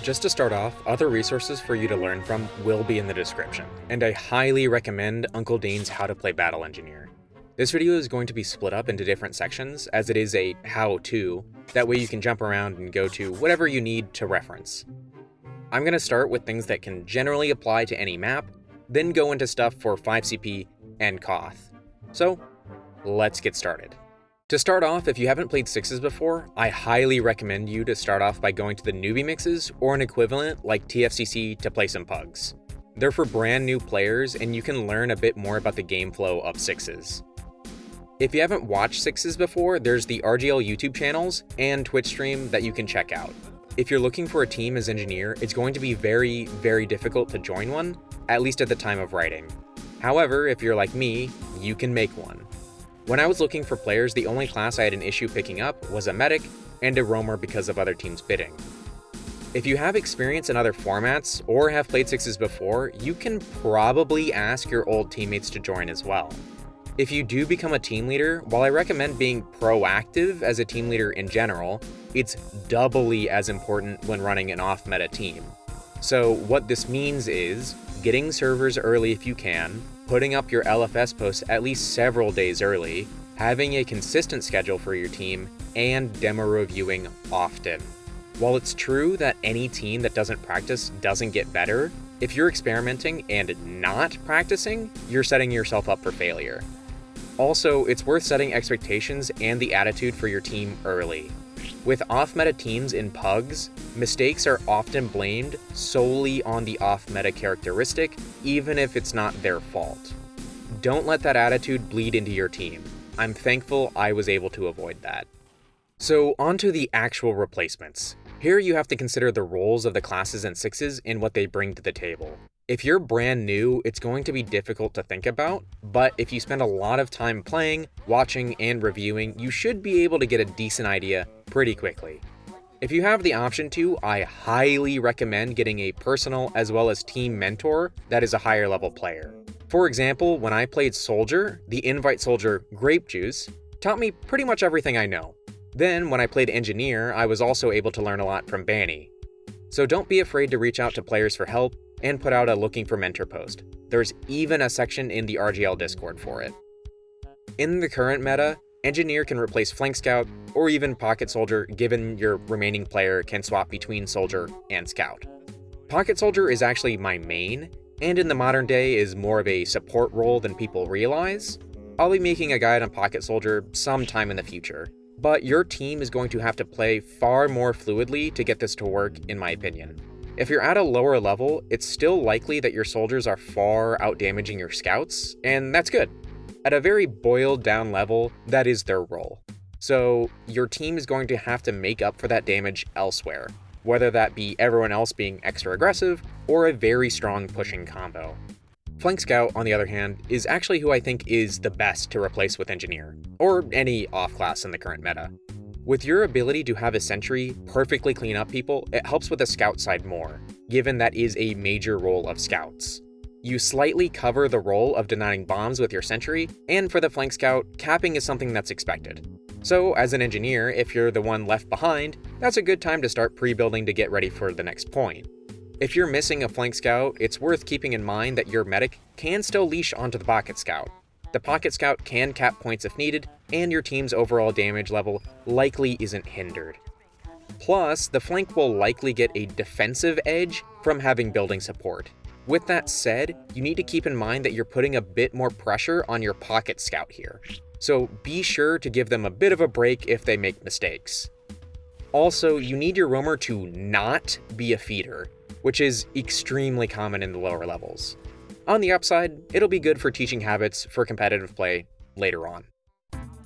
Just to start off, other resources for you to learn from will be in the description, and I highly recommend Uncle Dane's How to Play Battle Engineer. This video is going to be split up into different sections, as it is a how-to, that way you can jump around and go to whatever you need to reference. I'm going to start with things that can generally apply to any map, then go into stuff for 5CP and KOTH. So, let's get started. To start off, if you haven't played sixes before, I highly recommend you to start off by going to the newbie mixes or an equivalent like TFCC to play some pugs. They're for brand new players and you can learn a bit more about the game flow of sixes. If you haven't watched sixes before, there's the RGL YouTube channels and Twitch stream that you can check out. If you're looking for a team as engineer, it's going to be very, very difficult to join one, at least at the time of writing. However, if you're like me, you can make one. When I was looking for players, the only class I had an issue picking up was a medic and a roamer because of other teams bidding. If you have experience in other formats or have played sixes before, you can probably ask your old teammates to join as well. If you do become a team leader, while I recommend being proactive as a team leader in general, it's doubly as important when running an off-meta team. So what this means is getting servers early if you can, putting up your LFS posts at least several days early, having a consistent schedule for your team, and demo reviewing often. While it's true that any team that doesn't practice doesn't get better, if you're experimenting and not practicing, you're setting yourself up for failure. Also, it's worth setting expectations and the attitude for your team early. With off-meta teams in pugs, mistakes are often blamed solely on the off-meta characteristic, even if it's not their fault. Don't let that attitude bleed into your team. I'm thankful I was able to avoid that. So onto the actual replacements. Here you have to consider the roles of the classes and sixes and what they bring to the table. If you're brand new, it's going to be difficult to think about, but if you spend a lot of time playing, watching, and reviewing, you should be able to get a decent idea pretty quickly. If you have the option to, I highly recommend getting a personal as well as team mentor that is a higher level player. For example, when I played Soldier, the invite soldier Grape Juice taught me pretty much everything I know. Then when I played Engineer, I was also able to learn a lot from Banny. So don't be afraid to reach out to players for help and put out a looking for mentor post. There's even a section in the RGL Discord for it. In the current meta, Engineer can replace Flank Scout or even Pocket Soldier given your remaining player can swap between Soldier and Scout. Pocket Soldier is actually my main, and in the modern day is more of a support role than people realize. I'll be making a guide on Pocket Soldier sometime in the future, but your team is going to have to play far more fluidly to get this to work in my opinion. If you're at a lower level, it's still likely that your soldiers are far out-damaging your scouts, and that's good. At a very boiled down level, that is their role. So your team is going to have to make up for that damage elsewhere, whether that be everyone else being extra aggressive or a very strong pushing combo. Flank Scout, on the other hand, is actually who I think is the best to replace with Engineer, or any off-class in the current meta. With your ability to have a Sentry perfectly clean up people, it helps with the Scout side more, given that is a major role of Scouts. You slightly cover the role of denying bombs with your Sentry, and for the Flank Scout, capping is something that's expected. So as an Engineer, if you're the one left behind, that's a good time to start pre-building to get ready for the next point. If you're missing a Flank Scout, it's worth keeping in mind that your medic can still leash onto the Pocket Scout. The Pocket Scout can cap points if needed, and your team's overall damage level likely isn't hindered. Plus, the flank will likely get a defensive edge from having building support. With that said, you need to keep in mind that you're putting a bit more pressure on your Pocket Scout here, so be sure to give them a bit of a break if they make mistakes. Also, you need your roamer to not be a feeder, which is extremely common in the lower levels. On the upside, it'll be good for teaching habits for competitive play later on.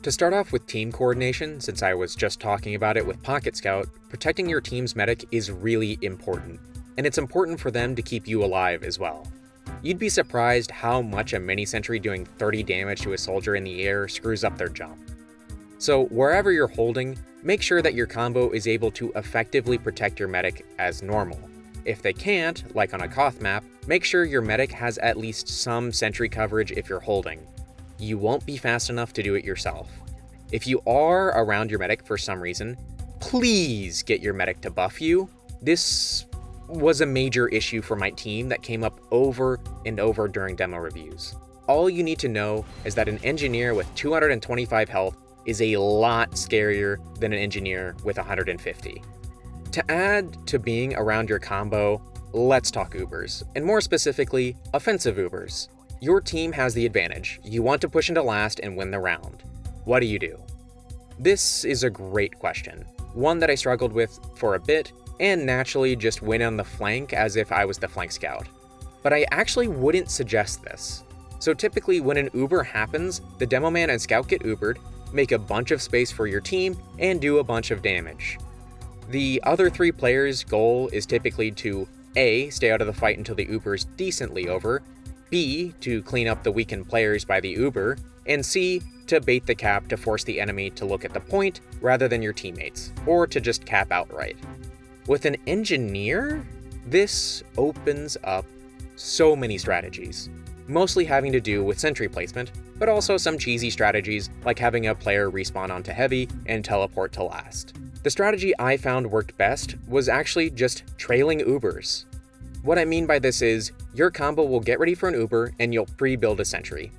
To start off with team coordination, since I was just talking about it with Pocket Scout, protecting your team's medic is really important, and it's important for them to keep you alive as well. You'd be surprised how much a mini sentry doing 30 damage to a soldier in the air screws up their jump. So wherever you're holding, make sure that your combo is able to effectively protect your medic as normal. If they can't, like on a KOTH map, make sure your medic has at least some sentry coverage if you're holding. You won't be fast enough to do it yourself. If you are around your medic for some reason, please get your medic to buff you. This was a major issue for my team that came up over and over during demo reviews. All you need to know is that an engineer with 225 health is a lot scarier than an engineer with 150. To add to being around your combo, let's talk Ubers, and more specifically, offensive Ubers. Your team has the advantage. You want to push into last and win the round. What do? This is a great question, one that I struggled with for a bit, and naturally just went on the flank as if I was the flank scout. But I actually wouldn't suggest this. So typically when an Uber happens, the demo man and scout get Ubered, make a bunch of space for your team, and do a bunch of damage. The other 3 players' goal is typically to A, stay out of the fight until the Uber is decently over, B, to clean up the weakened players by the Uber, and C, to bait the cap to force the enemy to look at the point rather than your teammates, or to just cap outright. With an engineer, this opens up so many strategies, mostly having to do with sentry placement, but also some cheesy strategies like having a player respawn onto heavy and teleport to last. The strategy I found worked best was actually just trailing Ubers. What I mean by this is, your combo will get ready for an Uber and you'll pre-build a sentry.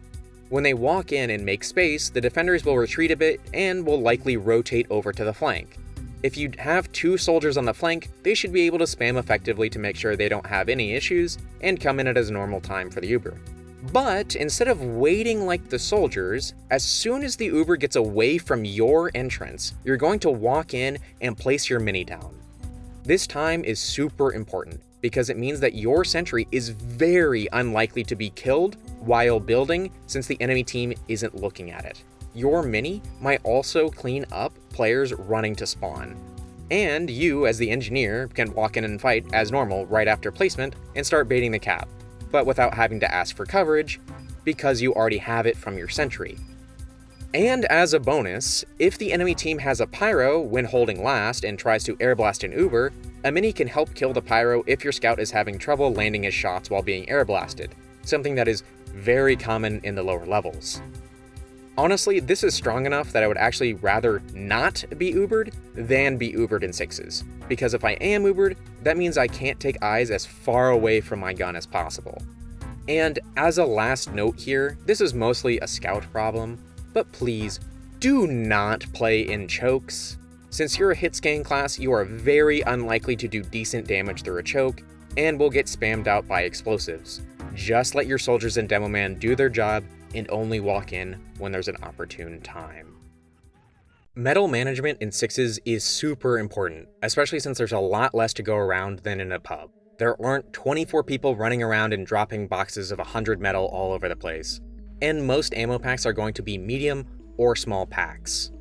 When they walk in and make space, the defenders will retreat a bit and will likely rotate over to the flank. If you have 2 soldiers on the flank, they should be able to spam effectively to make sure they don't have any issues and come in at a normal time for the Uber. But instead of waiting like the soldiers, as soon as the Uber gets away from your entrance, you're going to walk in and place your mini down. This time is super important because it means that your sentry is very unlikely to be killed while building since the enemy team isn't looking at it. Your mini might also clean up players running to spawn. And you, as the engineer, can walk in and fight as normal right after placement and start baiting the cap, but without having to ask for coverage because you already have it from your sentry. And as a bonus, if the enemy team has a pyro when holding last and tries to airblast an Uber, a mini can help kill the pyro if your scout is having trouble landing his shots while being airblasted, something that is very common in the lower levels. Honestly, this is strong enough that I would actually rather not be Ubered than be Ubered in 6s, because if I am Ubered, that means I can't take eyes as far away from my gun as possible. And as a last note here, this is mostly a scout problem, but please, do not play in chokes. Since you're a hit scan class, you are very unlikely to do decent damage through a choke, and will get spammed out by explosives. Just let your soldiers and demo man do their job, and only walk in when there's an opportune time. Metal management in 6s is super important, especially since there's a lot less to go around than in a pub. There aren't 24 people running around and dropping boxes of 100 metal all over the place. And most ammo packs are going to be medium or small packs.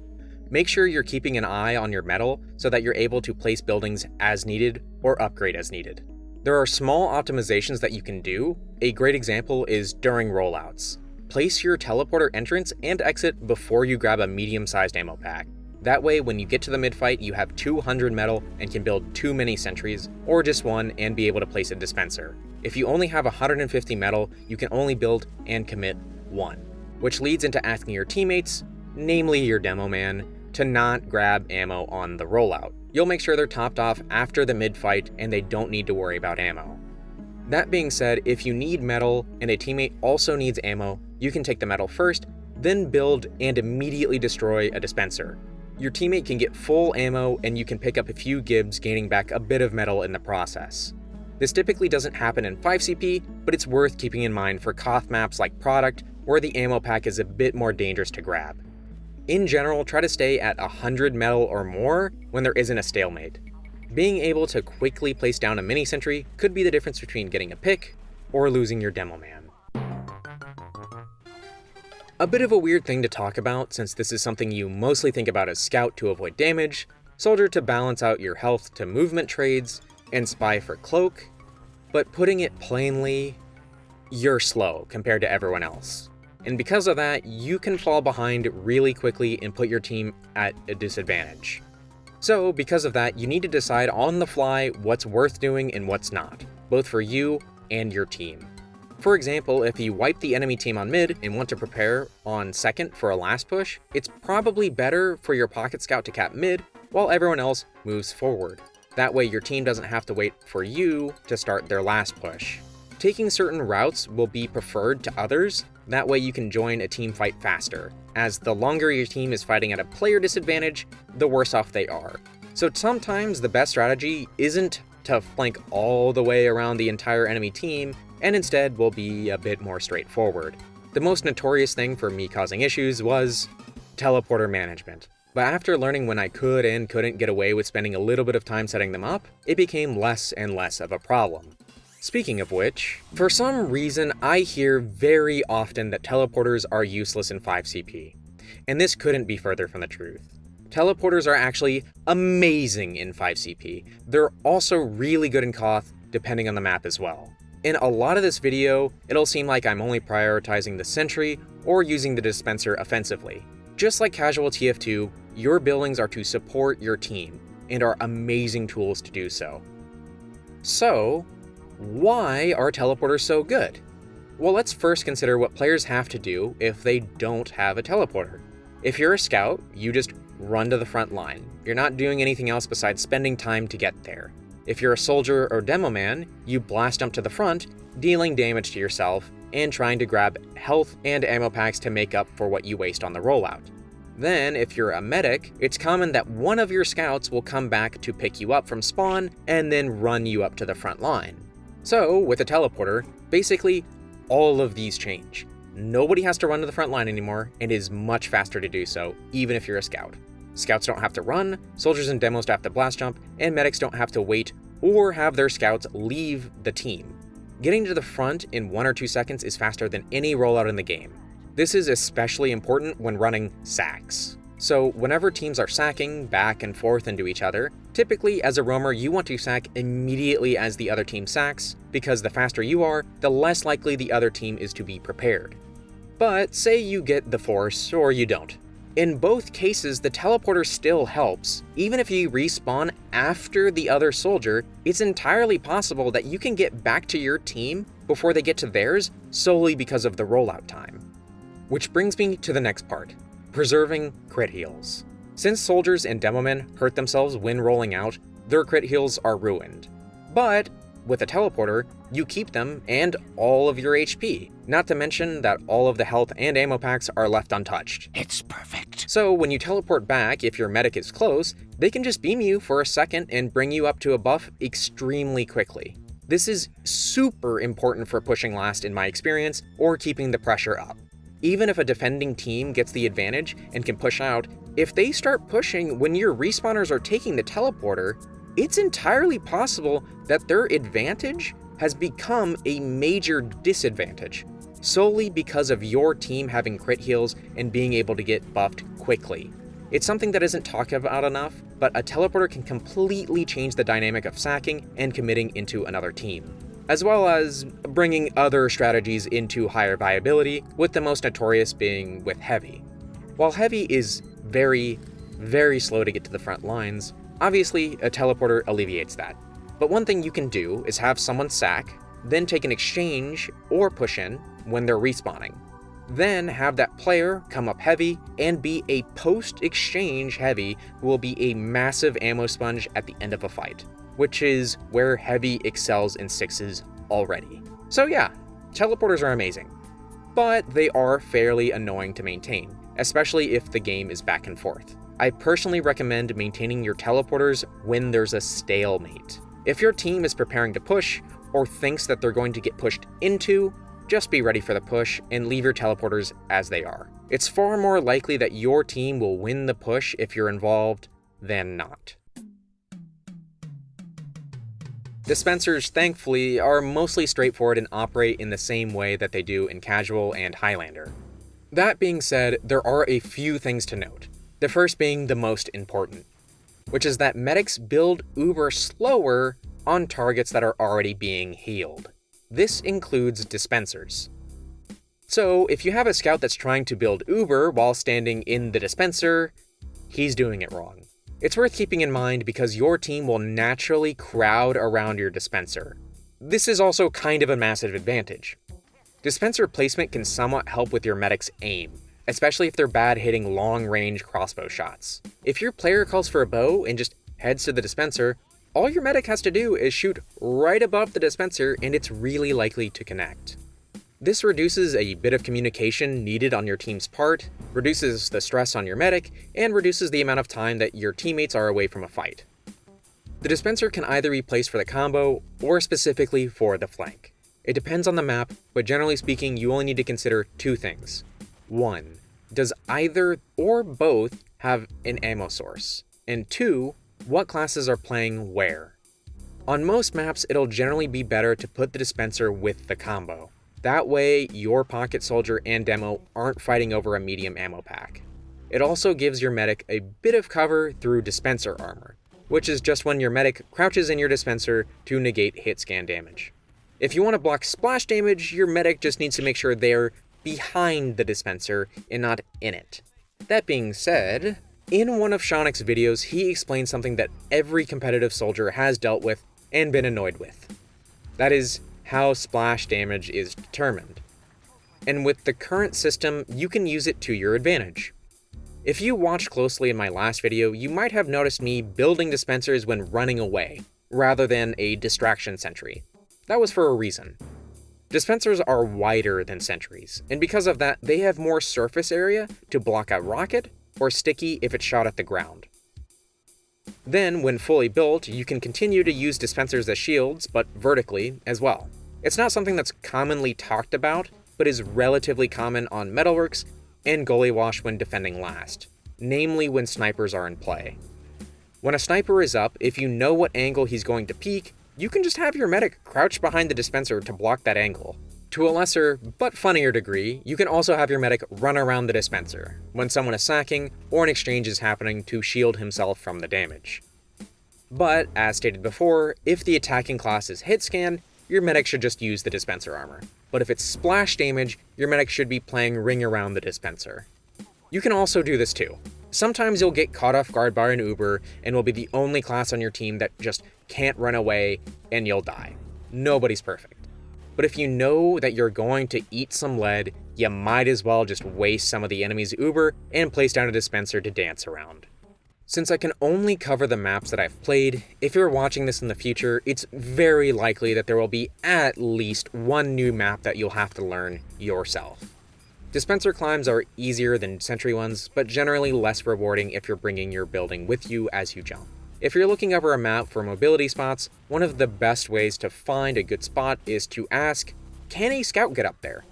Make sure you're keeping an eye on your metal so that you're able to place buildings as needed or upgrade as needed. There are small optimizations that you can do. A great example is during rollouts. Place your teleporter entrance and exit before you grab a medium-sized ammo pack. That way, when you get to the mid-fight, you have 200 metal and can build 2 mini sentries, or just 1 and be able to place a dispenser. If you only have 150 metal, you can only build and commit 1, which leads into asking your teammates, namely your demo man, to not grab ammo on the rollout. You'll make sure they're topped off after the mid-fight and they don't need to worry about ammo. That being said, if you need metal and a teammate also needs ammo, you can take the metal first, then build and immediately destroy a dispenser. Your teammate can get full ammo and you can pick up a few gibs, gaining back a bit of metal in the process. This typically doesn't happen in 5CP, but it's worth keeping in mind for KOTH maps like Product, where the ammo pack is a bit more dangerous to grab. In general, try to stay at 100 metal or more when there isn't a stalemate. Being able to quickly place down a mini sentry could be the difference between getting a pick or losing your demo man. A bit of a weird thing to talk about, since this is something you mostly think about as scout to avoid damage, soldier to balance out your health to movement trades, and spy for cloak, but putting it plainly, you're slow compared to everyone else. And because of that, you can fall behind really quickly and put your team at a disadvantage. So because of that, you need to decide on the fly what's worth doing and what's not, both for you and your team. For example, if you wipe the enemy team on mid and want to prepare on second for a last push, it's probably better for your pocket scout to cap mid while everyone else moves forward. That way your team doesn't have to wait for you to start their last push. Taking certain routes will be preferred to others, that way you can join a team fight faster, as the longer your team is fighting at a player disadvantage, the worse off they are. So sometimes the best strategy isn't to flank all the way around the entire enemy team, and instead will be a bit more straightforward. The most notorious thing for me causing issues was teleporter management. But after learning when I could and couldn't get away with spending a little bit of time setting them up, it became less and less of a problem. Speaking of which, for some reason I hear very often that teleporters are useless in 5CP, and this couldn't be further from the truth. Teleporters are actually amazing in 5CP. They're also really good in KOTH, depending on the map as well. In a lot of this video, it'll seem like I'm only prioritizing the Sentry or using the Dispenser offensively. Just like casual TF2, your buildings are to support your team, and are amazing tools to do so. So, why are teleporters so good? Well, let's first consider what players have to do if they don't have a teleporter. If you're a scout, you just run to the front line. You're not doing anything else besides spending time to get there. If you're a soldier or demo man, you blast up to the front, dealing damage to yourself, and trying to grab health and ammo packs to make up for what you waste on the rollout. Then, if you're a medic, it's common that one of your scouts will come back to pick you up from spawn and then run you up to the front line. So, with a teleporter, basically all of these change. Nobody has to run to the front line anymore, and it is much faster to do so, even if you're a scout. Scouts don't have to run, soldiers and demos don't have to blast jump, and medics don't have to wait or have their scouts leave the team. Getting to the front in 1 or 2 seconds is faster than any rollout in the game. This is especially important when running sacks. So whenever teams are sacking back and forth into each other, typically as a roamer you want to sack immediately as the other team sacks, because the faster you are, the less likely the other team is to be prepared. But say you get the force, or you don't. In both cases, the teleporter still helps. Even if you respawn after the other soldier, it's entirely possible that you can get back to your team before they get to theirs solely because of the rollout time. Which brings me to the next part, preserving crit heals. Since soldiers and demomen hurt themselves when rolling out, their crit heals are ruined. But with a teleporter, you keep them and all of your HP, not to mention that all of the health and ammo packs are left untouched. It's perfect. So when you teleport back, if your medic is close, they can just beam you for a second and bring you up to a buff extremely quickly. This is super important for pushing last in my experience, or keeping the pressure up. Even if a defending team gets the advantage and can push out, if they start pushing when your respawners are taking the teleporter, it's entirely possible that their advantage has become a major disadvantage, solely because of your team having crit heals and being able to get buffed quickly. It's something that isn't talked about enough, but a teleporter can completely change the dynamic of sacking and committing into another team, as well as bringing other strategies into higher viability, with the most notorious being with Heavy. While Heavy is very, very slow to get to the front lines, obviously a teleporter alleviates that. But one thing you can do is have someone sack, then take an exchange or push in when they're respawning. Then have that player come up Heavy and be a post-exchange Heavy who will be a massive ammo sponge at the end of a fight, which is where Heavy excels in 6s already. So yeah, teleporters are amazing, but they are fairly annoying to maintain, especially if the game is back and forth. I personally recommend maintaining your teleporters when there's a stalemate. If your team is preparing to push, or thinks that they're going to get pushed into, just be ready for the push and leave your teleporters as they are. It's far more likely that your team will win the push if you're involved than not. Dispensers, thankfully, are mostly straightforward and operate in the same way that they do in Casual and Highlander. That being said, there are a few things to note. The first being the most important, which is that medics build uber slower on targets that are already being healed. This includes dispensers. So if you have a scout that's trying to build uber while standing in the dispenser, he's doing it wrong. It's worth keeping in mind because your team will naturally crowd around your dispenser. This is also kind of a massive advantage. Dispenser placement can somewhat help with your medic's aim, especially if they're bad hitting long-range crossbow shots. If your player calls for a bow and just heads to the dispenser, all your medic has to do is shoot right above the dispenser and it's really likely to connect. This reduces a bit of communication needed on your team's part, reduces the stress on your medic, and reduces the amount of time that your teammates are away from a fight. The dispenser can either be placed for the combo or specifically for the flank. It depends on the map, but generally speaking, you only need to consider two things. 1. Does either or both have an ammo source? And 2. What classes are playing where? On most maps, it'll generally be better to put the dispenser with the combo. That way, your pocket soldier and demo aren't fighting over a medium ammo pack. It also gives your medic a bit of cover through dispenser armor, which is just when your medic crouches in your dispenser to negate hit scan damage. If you want to block splash damage, your medic just needs to make sure they're behind the dispenser and not in it. That being said, in one of Shonik's videos, he explained something that every competitive soldier has dealt with and been annoyed with. That is how splash damage is determined. And with the current system, you can use it to your advantage. If you watched closely in my last video, you might have noticed me building dispensers when running away, rather than a distraction sentry. That was for a reason. Dispensers are wider than sentries, and because of that, they have more surface area to block a rocket or sticky if it's shot at the ground. Then, when fully built, you can continue to use dispensers as shields, but vertically as well. It's not something that's commonly talked about, but is relatively common on Metalworks and Gullywash when defending last, namely when snipers are in play. When a sniper is up, if you know what angle he's going to peek, you can just have your medic crouch behind the dispenser to block that angle. To a lesser, but funnier degree, you can also have your medic run around the dispenser when someone is sacking or an exchange is happening to shield himself from the damage. But, as stated before, if the attacking class is hit scan, your medic should just use the dispenser armor. But if it's splash damage, your medic should be playing ring around the dispenser. You can also do this too. Sometimes you'll get caught off guard by an Uber and will be the only class on your team that just can't run away and you'll die. Nobody's perfect. But if you know that you're going to eat some lead, you might as well just waste some of the enemy's Uber and place down a dispenser to dance around. Since I can only cover the maps that I've played, if you're watching this in the future, it's very likely that there will be at least one new map that you'll have to learn yourself. Dispenser climbs are easier than sentry ones, but generally less rewarding if you're bringing your building with you as you jump. If you're looking over a map for mobility spots, one of the best ways to find a good spot is to ask, can a scout get up there?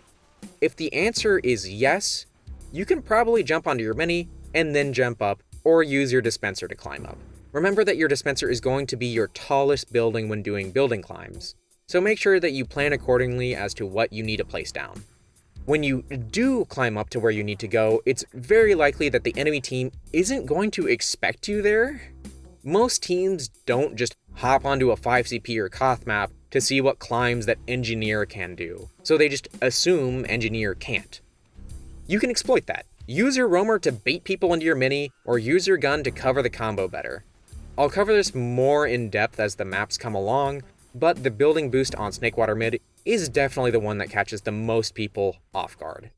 If the answer is yes, you can probably jump onto your mini and then jump up, or use your dispenser to climb up. Remember that your dispenser is going to be your tallest building when doing building climbs, so make sure that you plan accordingly as to what you need to place down. When you do climb up to where you need to go, it's very likely that the enemy team isn't going to expect you there. Most teams don't just hop onto a 5CP or KOTH map to see what climbs that Engineer can do, so they just assume Engineer can't. You can exploit that. Use your roamer to bait people into your mini, or use your gun to cover the combo better. I'll cover this more in depth as the maps come along, but the building boost on Snakewater mid is definitely the one that catches the most people off guard.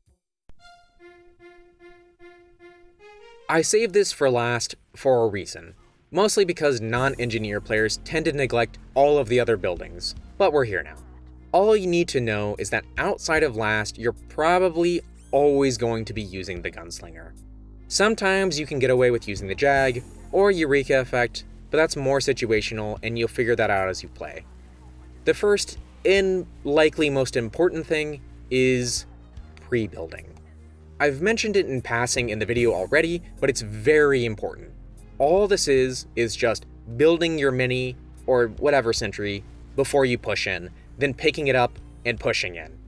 I saved this for last for a reason, mostly because non-engineer players tend to neglect all of the other buildings, but we're here now. All you need to know is that outside of last, you're probably always going to be using the gunslinger. Sometimes you can get away with using the Jag or Eureka Effect, but that's more situational and you'll figure that out as you play. The first and likely most important thing is pre-building. I've mentioned it in passing in the video already, but it's very important. All this is just building your mini or whatever sentry before you push in, then picking it up and pushing in.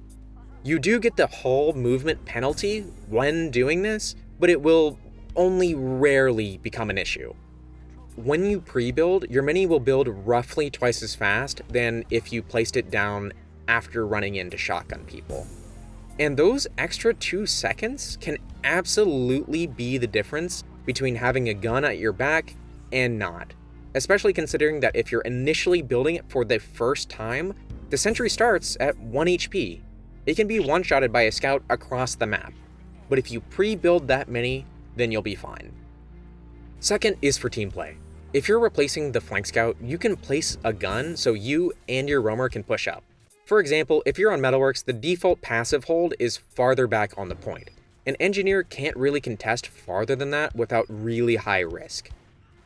You do get the hull movement penalty when doing this, but it will only rarely become an issue. When you pre-build, your mini will build roughly twice as fast than if you placed it down after running in to shotgun people. And those extra 2 seconds can absolutely be the difference between having a gun at your back and not, especially considering that if you're initially building it for the first time, the sentry starts at 1 HP. It can be one-shotted by a scout across the map, but if you pre-build that mini, then you'll be fine. Second is for team play. If you're replacing the flank scout, you can place a gun so you and your roamer can push up. For example, if you're on Metalworks, the default passive hold is farther back on the point. An engineer can't really contest farther than that without really high risk.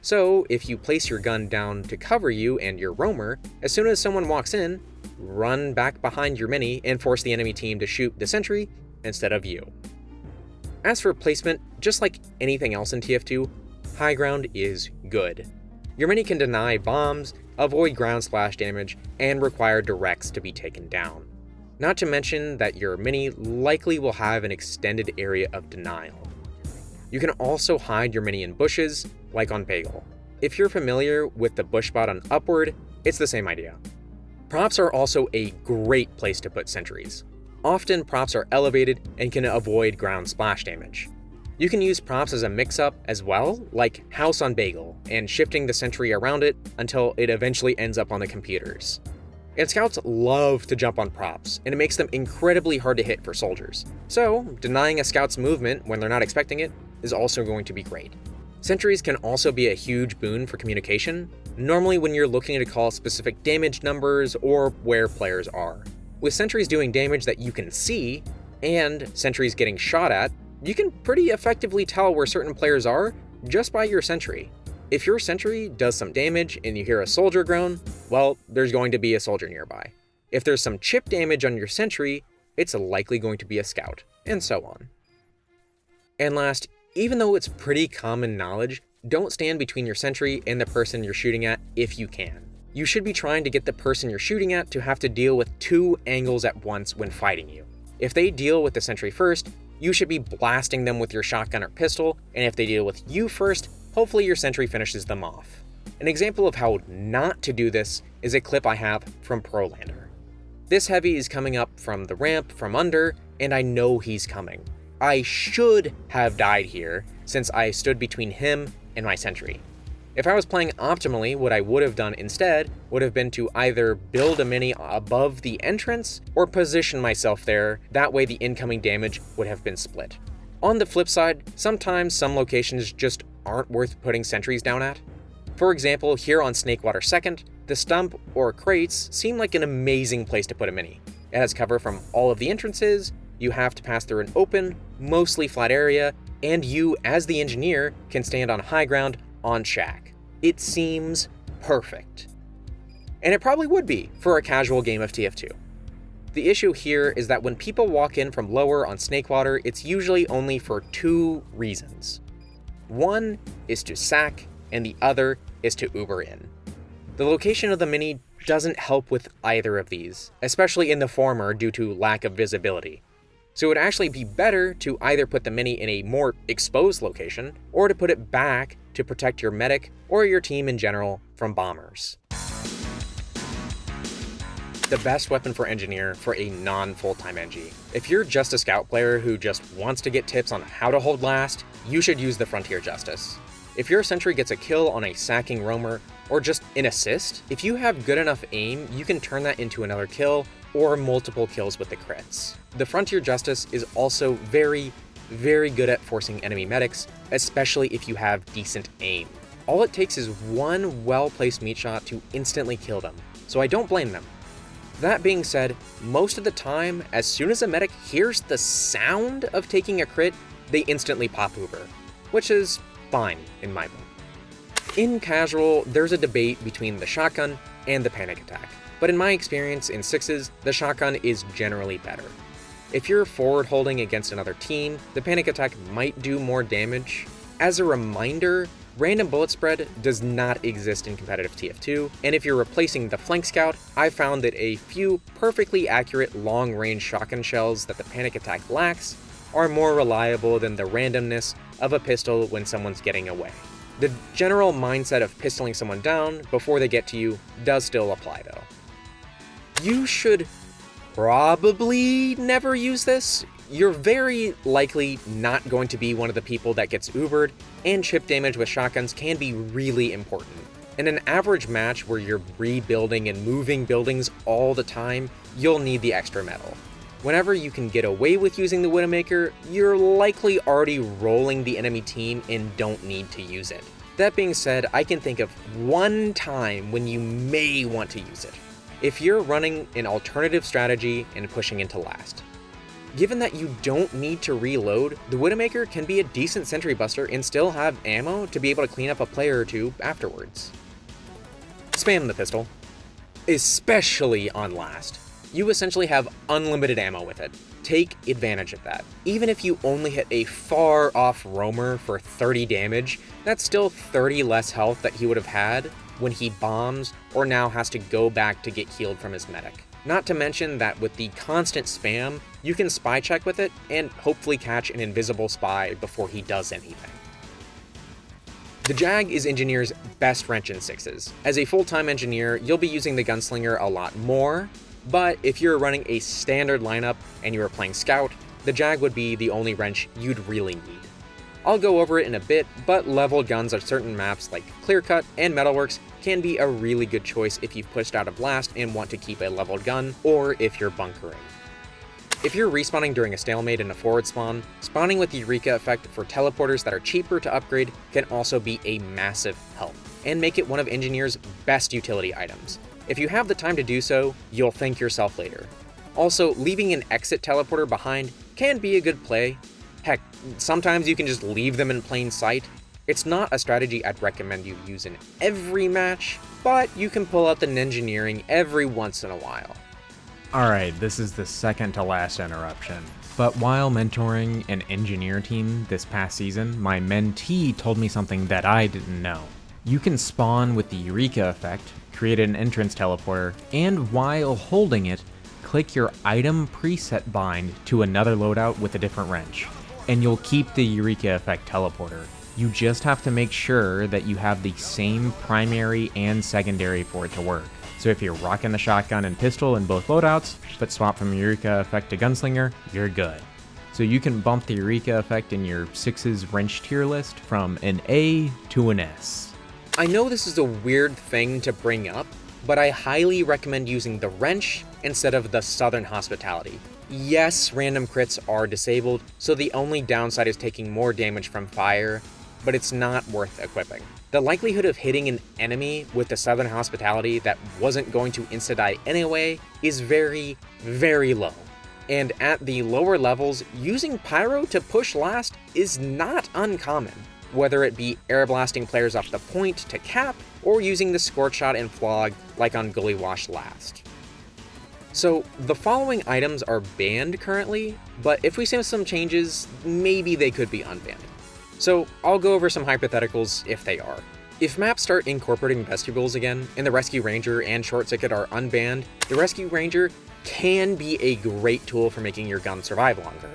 So if you place your gun down to cover you and your roamer, as soon as someone walks in, run back behind your mini and force the enemy team to shoot the sentry instead of you. As for placement, just like anything else in TF2, high ground is good. Your mini can deny bombs, avoid ground splash damage, and require directs to be taken down. Not to mention that your mini likely will have an extended area of denial. You can also hide your mini in bushes, like on Bagel. If you're familiar with the bush spot on Upward, it's the same idea. Props are also a great place to put sentries. Often props are elevated and can avoid ground splash damage. You can use props as a mix-up as well, like House on Bagel, and shifting the sentry around it until it eventually ends up on the computers. And scouts love to jump on props, and it makes them incredibly hard to hit for soldiers. So, denying a scout's movement when they're not expecting it is also going to be great. Sentries can also be a huge boon for communication, normally when you're looking to call specific damage numbers or where players are. With sentries doing damage that you can see, and sentries getting shot at, you can pretty effectively tell where certain players are just by your sentry. If your sentry does some damage and you hear a soldier groan, well, there's going to be a soldier nearby. If there's some chip damage on your sentry, it's likely going to be a scout, and so on. And last, even though it's pretty common knowledge, don't stand between your sentry and the person you're shooting at if you can. You should be trying to get the person you're shooting at to have to deal with two angles at once when fighting you. If they deal with the sentry first, you should be blasting them with your shotgun or pistol, and if they deal with you first, hopefully your sentry finishes them off. An example of how not to do this is a clip I have from Prolander. This heavy is coming up from the ramp from under, and I know he's coming. I should have died here, since I stood between him and my sentry. If I was playing optimally, what I would have done instead would have been to either build a mini above the entrance or position myself there, that way the incoming damage would have been split. On the flip side, sometimes some locations just aren't worth putting sentries down at. For example, here on Snakewater 2nd, the stump or crates seem like an amazing place to put a mini. It has cover from all of the entrances, you have to pass through an open, mostly flat area, and you, as the engineer, can stand on high ground on shack. It seems perfect. And it probably would be for a casual game of TF2. The issue here is that when people walk in from lower on Snakewater, it's usually only for two reasons. One is to sack, and the other is to Uber in. The location of the mini doesn't help with either of these, especially in the former due to lack of visibility. So it would actually be better to either put the mini in a more exposed location, or to put it back to protect your medic or your team in general from bombers. The best weapon for engineer for a non-full-time NG. If you're just a scout player who just wants to get tips on how to hold last, you should use the Frontier Justice. If your sentry gets a kill on a sacking roamer, or just an assist, if you have good enough aim, you can turn that into another kill, or multiple kills with the crits. The Frontier Justice is also very, very good at forcing enemy medics, especially if you have decent aim. All it takes is one well-placed meat shot to instantly kill them, so I don't blame them. That being said, most of the time, as soon as a medic hears the sound of taking a crit, they instantly pop Uber, which is fine in my book. In casual, there's a debate between the shotgun and the panic attack, but in my experience in sixes, the shotgun is generally better. If you're forward holding against another team, the panic attack might do more damage. As a reminder, random bullet spread does not exist in competitive TF2, and if you're replacing the flank scout, I found that a few perfectly accurate long-range shotgun shells that the panic attack lacks are more reliable than the randomness of a pistol when someone's getting away. The general mindset of pistoling someone down before they get to you does still apply though. You should probably never use this. You're very likely not going to be one of the people that gets Ubered, and chip damage with shotguns can be really important. In an average match where you're rebuilding and moving buildings all the time, you'll need the extra metal. Whenever you can get away with using the Widowmaker, you're likely already rolling the enemy team and don't need to use it. That being said, I can think of one time when you may want to use it. If you're running an alternative strategy and pushing into last. Given that you don't need to reload, the Widowmaker can be a decent sentry buster and still have ammo to be able to clean up a player or two afterwards. Spam the pistol, especially on last. You essentially have unlimited ammo with it. Take advantage of that. Even if you only hit a far off roamer for 30 damage, that's still 30 less health that he would have had when he bombs or now has to go back to get healed from his medic. Not to mention that with the constant spam, you can spy check with it and hopefully catch an invisible spy before he does anything. The Jag is Engineer's best wrench in 6s. As a full-time engineer, you'll be using the Gunslinger a lot more, but if you're running a standard lineup and you are playing Scout, the Jag would be the only wrench you'd really need. I'll go over it in a bit, but leveled guns on certain maps like Clearcut and Metalworks can be a really good choice if you've pushed out a blast and want to keep a leveled gun, or if you're bunkering. If you're respawning during a stalemate in a forward spawn, spawning with the Eureka Effect for teleporters that are cheaper to upgrade can also be a massive help, and make it one of Engineer's best utility items. If you have the time to do so, you'll thank yourself later. Also, leaving an exit teleporter behind can be a good play. Heck, sometimes you can just leave them in plain sight. It's not a strategy I'd recommend you use in every match, but you can pull out the Ninjineering every once in a while. Alright, this is the second to last interruption. But while mentoring an engineer team this past season, my mentee told me something that I didn't know. You can spawn with the Eureka Effect, create an entrance teleporter, and while holding it, click your item preset bind to another loadout with a different wrench, and you'll keep the Eureka Effect teleporter. You just have to make sure that you have the same primary and secondary for it to work. So if you're rocking the shotgun and pistol in both loadouts, but swap from Eureka Effect to Gunslinger, you're good. So you can bump the Eureka Effect in your 6's wrench tier list from an A to an S. I know this is a weird thing to bring up, but I highly recommend using the wrench instead of the Southern Hospitality. Yes, random crits are disabled, so the only downside is taking more damage from fire, but it's not worth equipping. The likelihood of hitting an enemy with the Southern Hospitality that wasn't going to insta-die anyway is very, very low. And at the lower levels, using Pyro to push last is not uncommon, whether it be air blasting players off the point to cap, or using the Scorch Shot and Flog like on Gullywash last. So the following items are banned currently, but if we see some changes, maybe they could be unbanned. So I'll go over some hypotheticals if they are. If maps start incorporating vestibules again, and the Rescue Ranger and Short Circuit are unbanned, the Rescue Ranger can be a great tool for making your gun survive longer.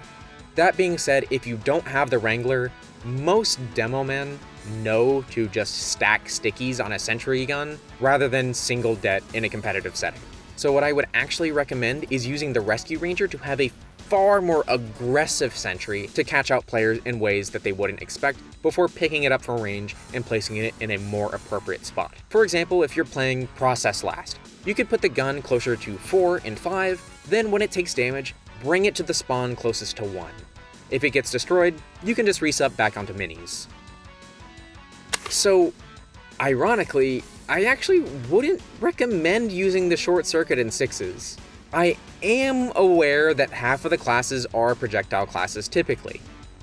That being said, if you don't have the Wrangler, most demo men know to just stack stickies on a sentry gun rather than single det in a competitive setting. So what I would actually recommend is using the Rescue Ranger to have a far more aggressive sentry to catch out players in ways that they wouldn't expect before picking it up from range and placing it in a more appropriate spot. For example, if you're playing Process Last, you could put the gun closer to 4 and 5, then when it takes damage, bring it to the spawn closest to 1. If it gets destroyed, you can just resub back onto minis. So, ironically, I actually wouldn't recommend using the Short Circuit in 6s. I am aware that half of the classes are projectile classes typically.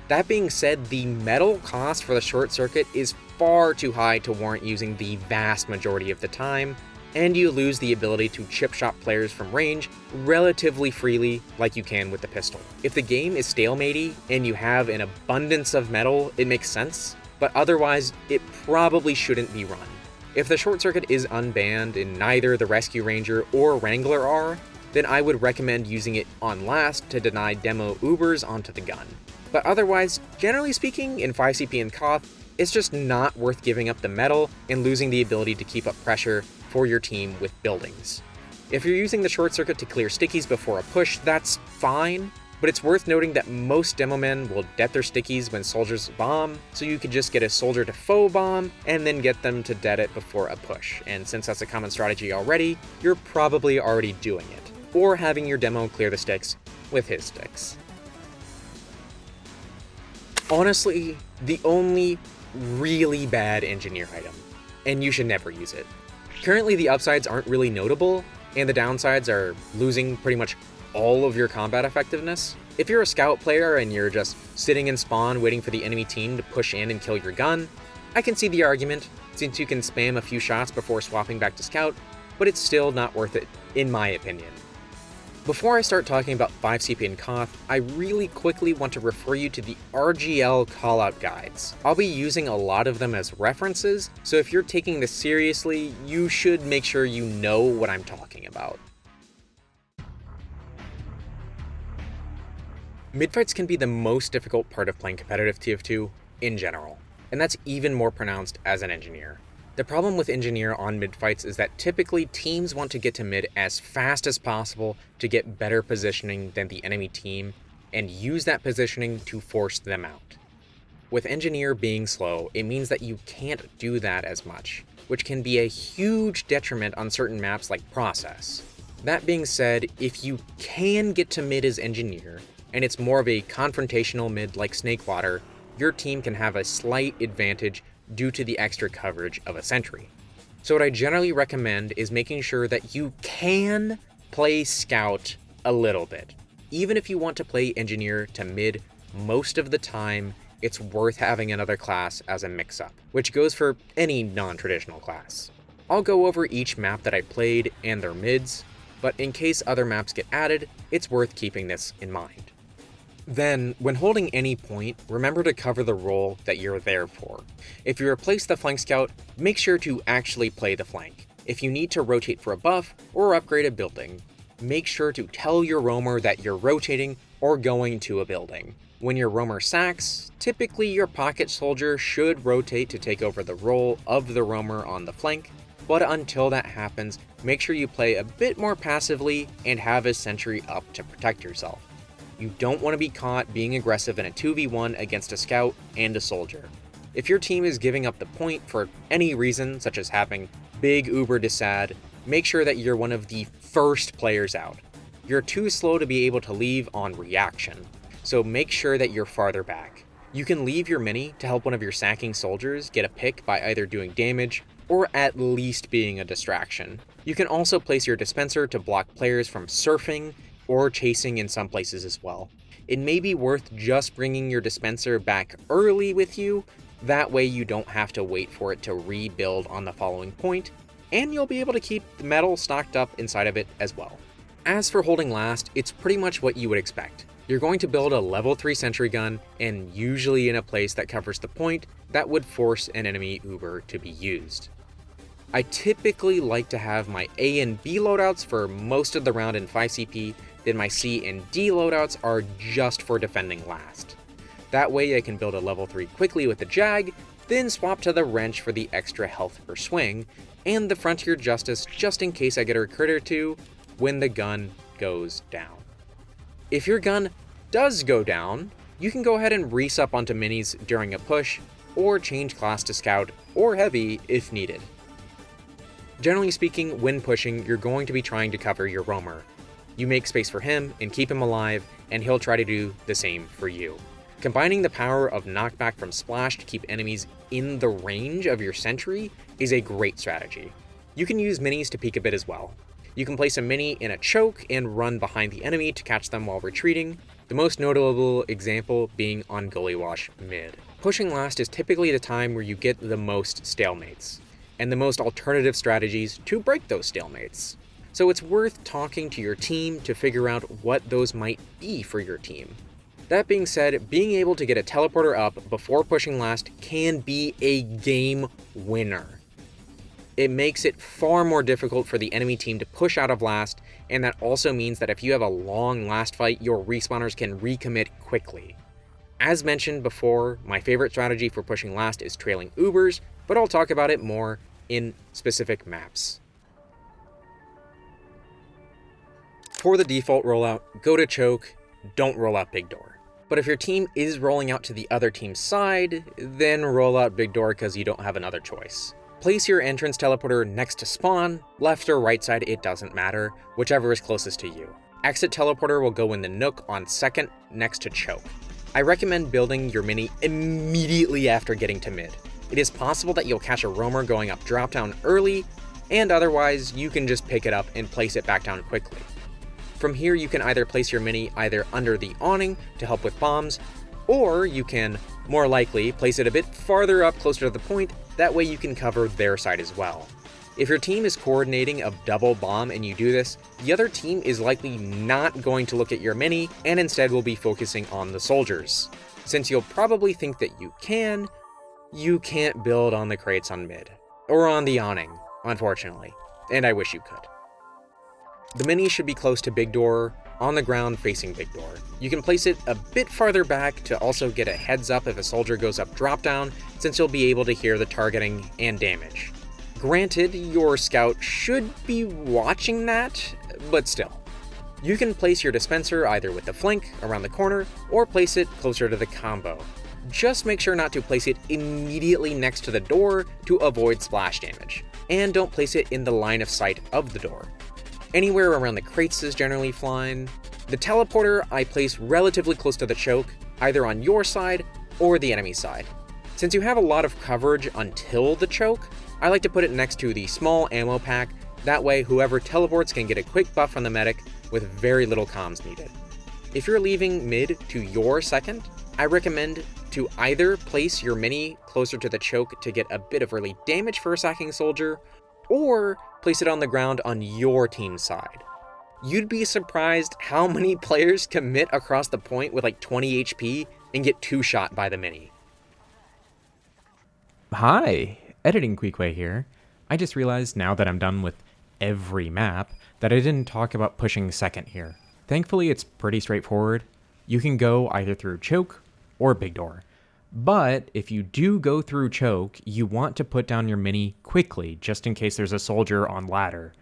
That being said, the metal cost for the Short Circuit is far too high to warrant using the vast majority of the time, and you lose the ability to chip shot players from range relatively freely like you can with the pistol. If the game is stalematey and you have an abundance of metal, it makes sense, but otherwise it probably shouldn't be run. If the Short Circuit is unbanned and neither the Rescue Ranger or Wrangler are, then I would recommend using it on last to deny demo Ubers onto the gun. But otherwise, generally speaking, in 5CP and KOTH, it's just not worth giving up the metal and losing the ability to keep up pressure for your team with buildings. If you're using the Short Circuit to clear stickies before a push, that's fine, but it's worth noting that most demo men will det their stickies when soldiers bomb, so you could just get a soldier to faux bomb and then get them to det it before a push. And since that's a common strategy already, you're probably already doing it, or having your demo clear the sticks with his sticks. Honestly, the only really bad engineer item, and you should never use it. Currently the upsides aren't really notable, and the downsides are losing pretty much all of your combat effectiveness. If you're a scout player and you're just sitting in spawn waiting for the enemy team to push in and kill your gun, I can see the argument, since you can spam a few shots before swapping back to scout, but it's still not worth it, in my opinion. Before I start talking about 5CP and KOTH, I really quickly want to refer you to the RGL callout guides. I'll be using a lot of them as references, so if you're taking this seriously, you should make sure you know what I'm talking about. Midfights can be the most difficult part of playing competitive TF2 in general, and that's even more pronounced as an engineer. The problem with engineer on midfights is that typically teams want to get to mid as fast as possible to get better positioning than the enemy team and use that positioning to force them out. With engineer being slow, it means that you can't do that as much, which can be a huge detriment on certain maps like Process. That being said, if you can get to mid as engineer, and it's more of a confrontational mid like Snakewater, your team can have a slight advantage due to the extra coverage of a sentry. So what I generally recommend is making sure that you can play scout a little bit. Even if you want to play engineer to mid, most of the time it's worth having another class as a mix-up, which goes for any non-traditional class. I'll go over each map that I played and their mids, but in case other maps get added, it's worth keeping this in mind. Then, when holding any point, remember to cover the role that you're there for. If you replace the flank scout, make sure to actually play the flank. If you need to rotate for a buff or upgrade a building, make sure to tell your roamer that you're rotating or going to a building. When your roamer sacks, typically your pocket soldier should rotate to take over the role of the roamer on the flank, but until that happens, make sure you play a bit more passively and have a sentry up to protect yourself. You don't want to be caught being aggressive in a 2v1 against a scout and a soldier. If your team is giving up the point for any reason, such as having big uber disad, make sure that you're one of the first players out. You're too slow to be able to leave on reaction, so make sure that you're farther back. You can leave your mini to help one of your sacking soldiers get a pick by either doing damage or at least being a distraction. You can also place your dispenser to block players from surfing or chasing in some places as well. It may be worth just bringing your dispenser back early with you, that way you don't have to wait for it to rebuild on the following point, and you'll be able to keep the metal stocked up inside of it as well. As for holding last, it's pretty much what you would expect. You're going to build a level 3 sentry gun, and usually in a place that covers the point that would force an enemy uber to be used. I typically like to have my A and B loadouts for most of the round in 5CP, then my C and D loadouts are just for defending last. That way I can build a level 3 quickly with the Jag, then swap to the wrench for the extra health per swing, and the Frontier Justice just in case I get a crit or two when the gun goes down. If your gun does go down, you can go ahead and resup onto minis during a push, or change class to scout or heavy if needed. Generally speaking, when pushing, you're going to be trying to cover your roamer. You make space for him and keep him alive, and he'll try to do the same for you. Combining the power of knockback from splash to keep enemies in the range of your sentry is a great strategy. You can use minis to peek a bit as well. You can place a mini in a choke and run behind the enemy to catch them while retreating, the most notable example being on Gullywash mid. Pushing last is typically the time where you get the most stalemates, and the most alternative strategies to break those stalemates. So it's worth talking to your team to figure out what those might be for your team. That being said, being able to get a teleporter up before pushing last can be a game winner. It makes it far more difficult for the enemy team to push out of last, and that also means that if you have a long last fight, your respawners can recommit quickly. As mentioned before, my favorite strategy for pushing last is trailing Ubers, but I'll talk about it more in specific maps. For the default rollout, go to choke, don't roll out big door. But if your team is rolling out to the other team's side, then roll out big door because you don't have another choice. Place your entrance teleporter next to spawn, left or right side, it doesn't matter, whichever is closest to you. Exit teleporter will go in the nook on second next to choke. I recommend building your mini immediately after getting to mid. It is possible that you'll catch a roamer going up drop down early, and otherwise you can just pick it up and place it back down quickly. From here you can either place your mini either under the awning to help with bombs, or you can, more likely, place it a bit farther up closer to the point, that way you can cover their side as well. If your team is coordinating a double bomb and you do this, the other team is likely not going to look at your mini and instead will be focusing on the soldiers. Since you'll probably think that you can't build on the crates on mid, or on the awning, unfortunately, and I wish you could. The mini should be close to big door, on the ground facing big door. You can place it a bit farther back to also get a heads up if a soldier goes up drop down, since you'll be able to hear the targeting and damage. Granted, your scout should be watching that, but still. You can place your dispenser either with the flank around the corner or place it closer to the combo. Just make sure not to place it immediately next to the door to avoid splash damage, and don't place it in the line of sight of the door. Anywhere around the crates is generally fine. The teleporter I place relatively close to the choke, either on your side or the enemy side. Since you have a lot of coverage until the choke, I like to put it next to the small ammo pack, that way whoever teleports can get a quick buff from the medic with very little comms needed. If you're leaving mid to your second, I recommend to either place your mini closer to the choke to get a bit of early damage for a sacking soldier, or place it on the ground on your team's side. You'd be surprised how many players commit across the point with like 20 HP and get two-shot by the mini. Hi, Editing Queequeg here. I just realized now that I'm done with every map that I didn't talk about pushing second here. Thankfully, it's pretty straightforward. You can go either through choke or big door. But if you do go through choke, you want to put down your mini quickly, just in case there's a soldier on ladder.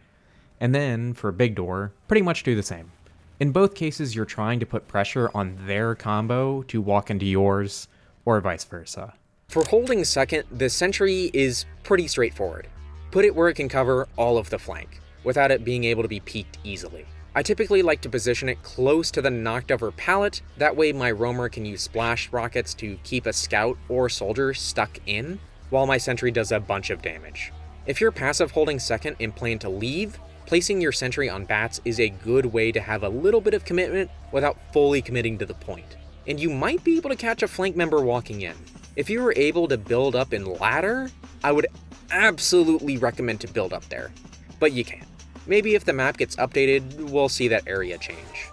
And then, for big door, pretty much do the same. In both cases, you're trying to put pressure on their combo to walk into yours, or vice versa. For holding second, the sentry is pretty straightforward. Put it where it can cover all of the flank, without it being able to be peeked easily. I typically like to position it close to the knocked over pallet, that way my roamer can use splash rockets to keep a scout or soldier stuck in, while my sentry does a bunch of damage. If you're passive holding second and plan to leave, placing your sentry on bats is a good way to have a little bit of commitment without fully committing to the point. And you might be able to catch a flank member walking in. If you were able to build up in ladder, I would absolutely recommend to build up there, but you can't. Maybe if the map gets updated, we'll see that area change.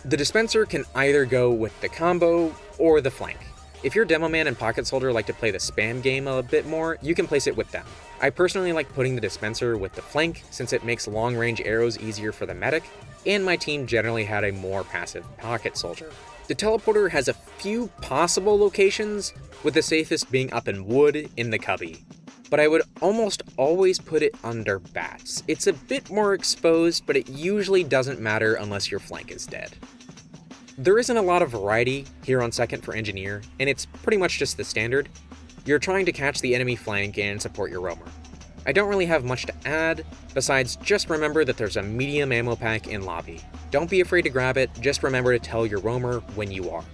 The dispenser can either go with the combo or the flank. If your demo man and pocket soldier like to play the spam game a bit more, you can place it with them. I personally like putting the dispenser with the flank since it makes long range arrows easier for the medic, and my team generally had a more passive pocket soldier. The teleporter has a few possible locations, with the safest being up in wood in the cubby. But I would almost always put it under bats. It's a bit more exposed, but it usually doesn't matter unless your flank is dead. There isn't a lot of variety here on second for engineer, and it's pretty much just the standard. You're trying to catch the enemy flank and support your roamer. I don't really have much to add, besides just remember that there's a medium ammo pack in lobby. Don't be afraid to grab it, just remember to tell your roamer when you are.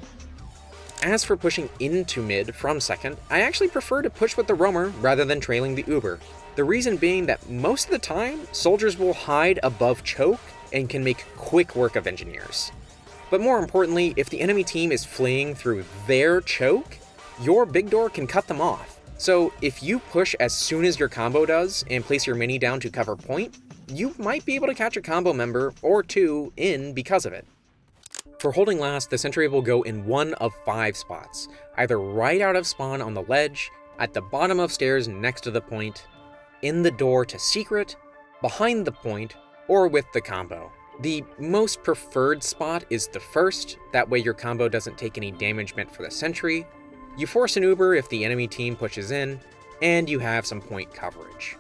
As for pushing into mid from second, I actually prefer to push with the roamer rather than trailing the Uber. The reason being that most of the time, soldiers will hide above choke and can make quick work of engineers. But more importantly, if the enemy team is fleeing through their choke, your big door can cut them off. So if you push as soon as your combo does and place your mini down to cover point, you might be able to catch a combo member or two in because of it. For holding last, the sentry will go in one of 5 spots, either right out of spawn on the ledge, at the bottom of stairs next to the point, in the door to secret, behind the point, or with the combo. The most preferred spot is the first, that way your combo doesn't take any damage meant for the sentry. You force an Uber if the enemy team pushes in, and you have some point coverage.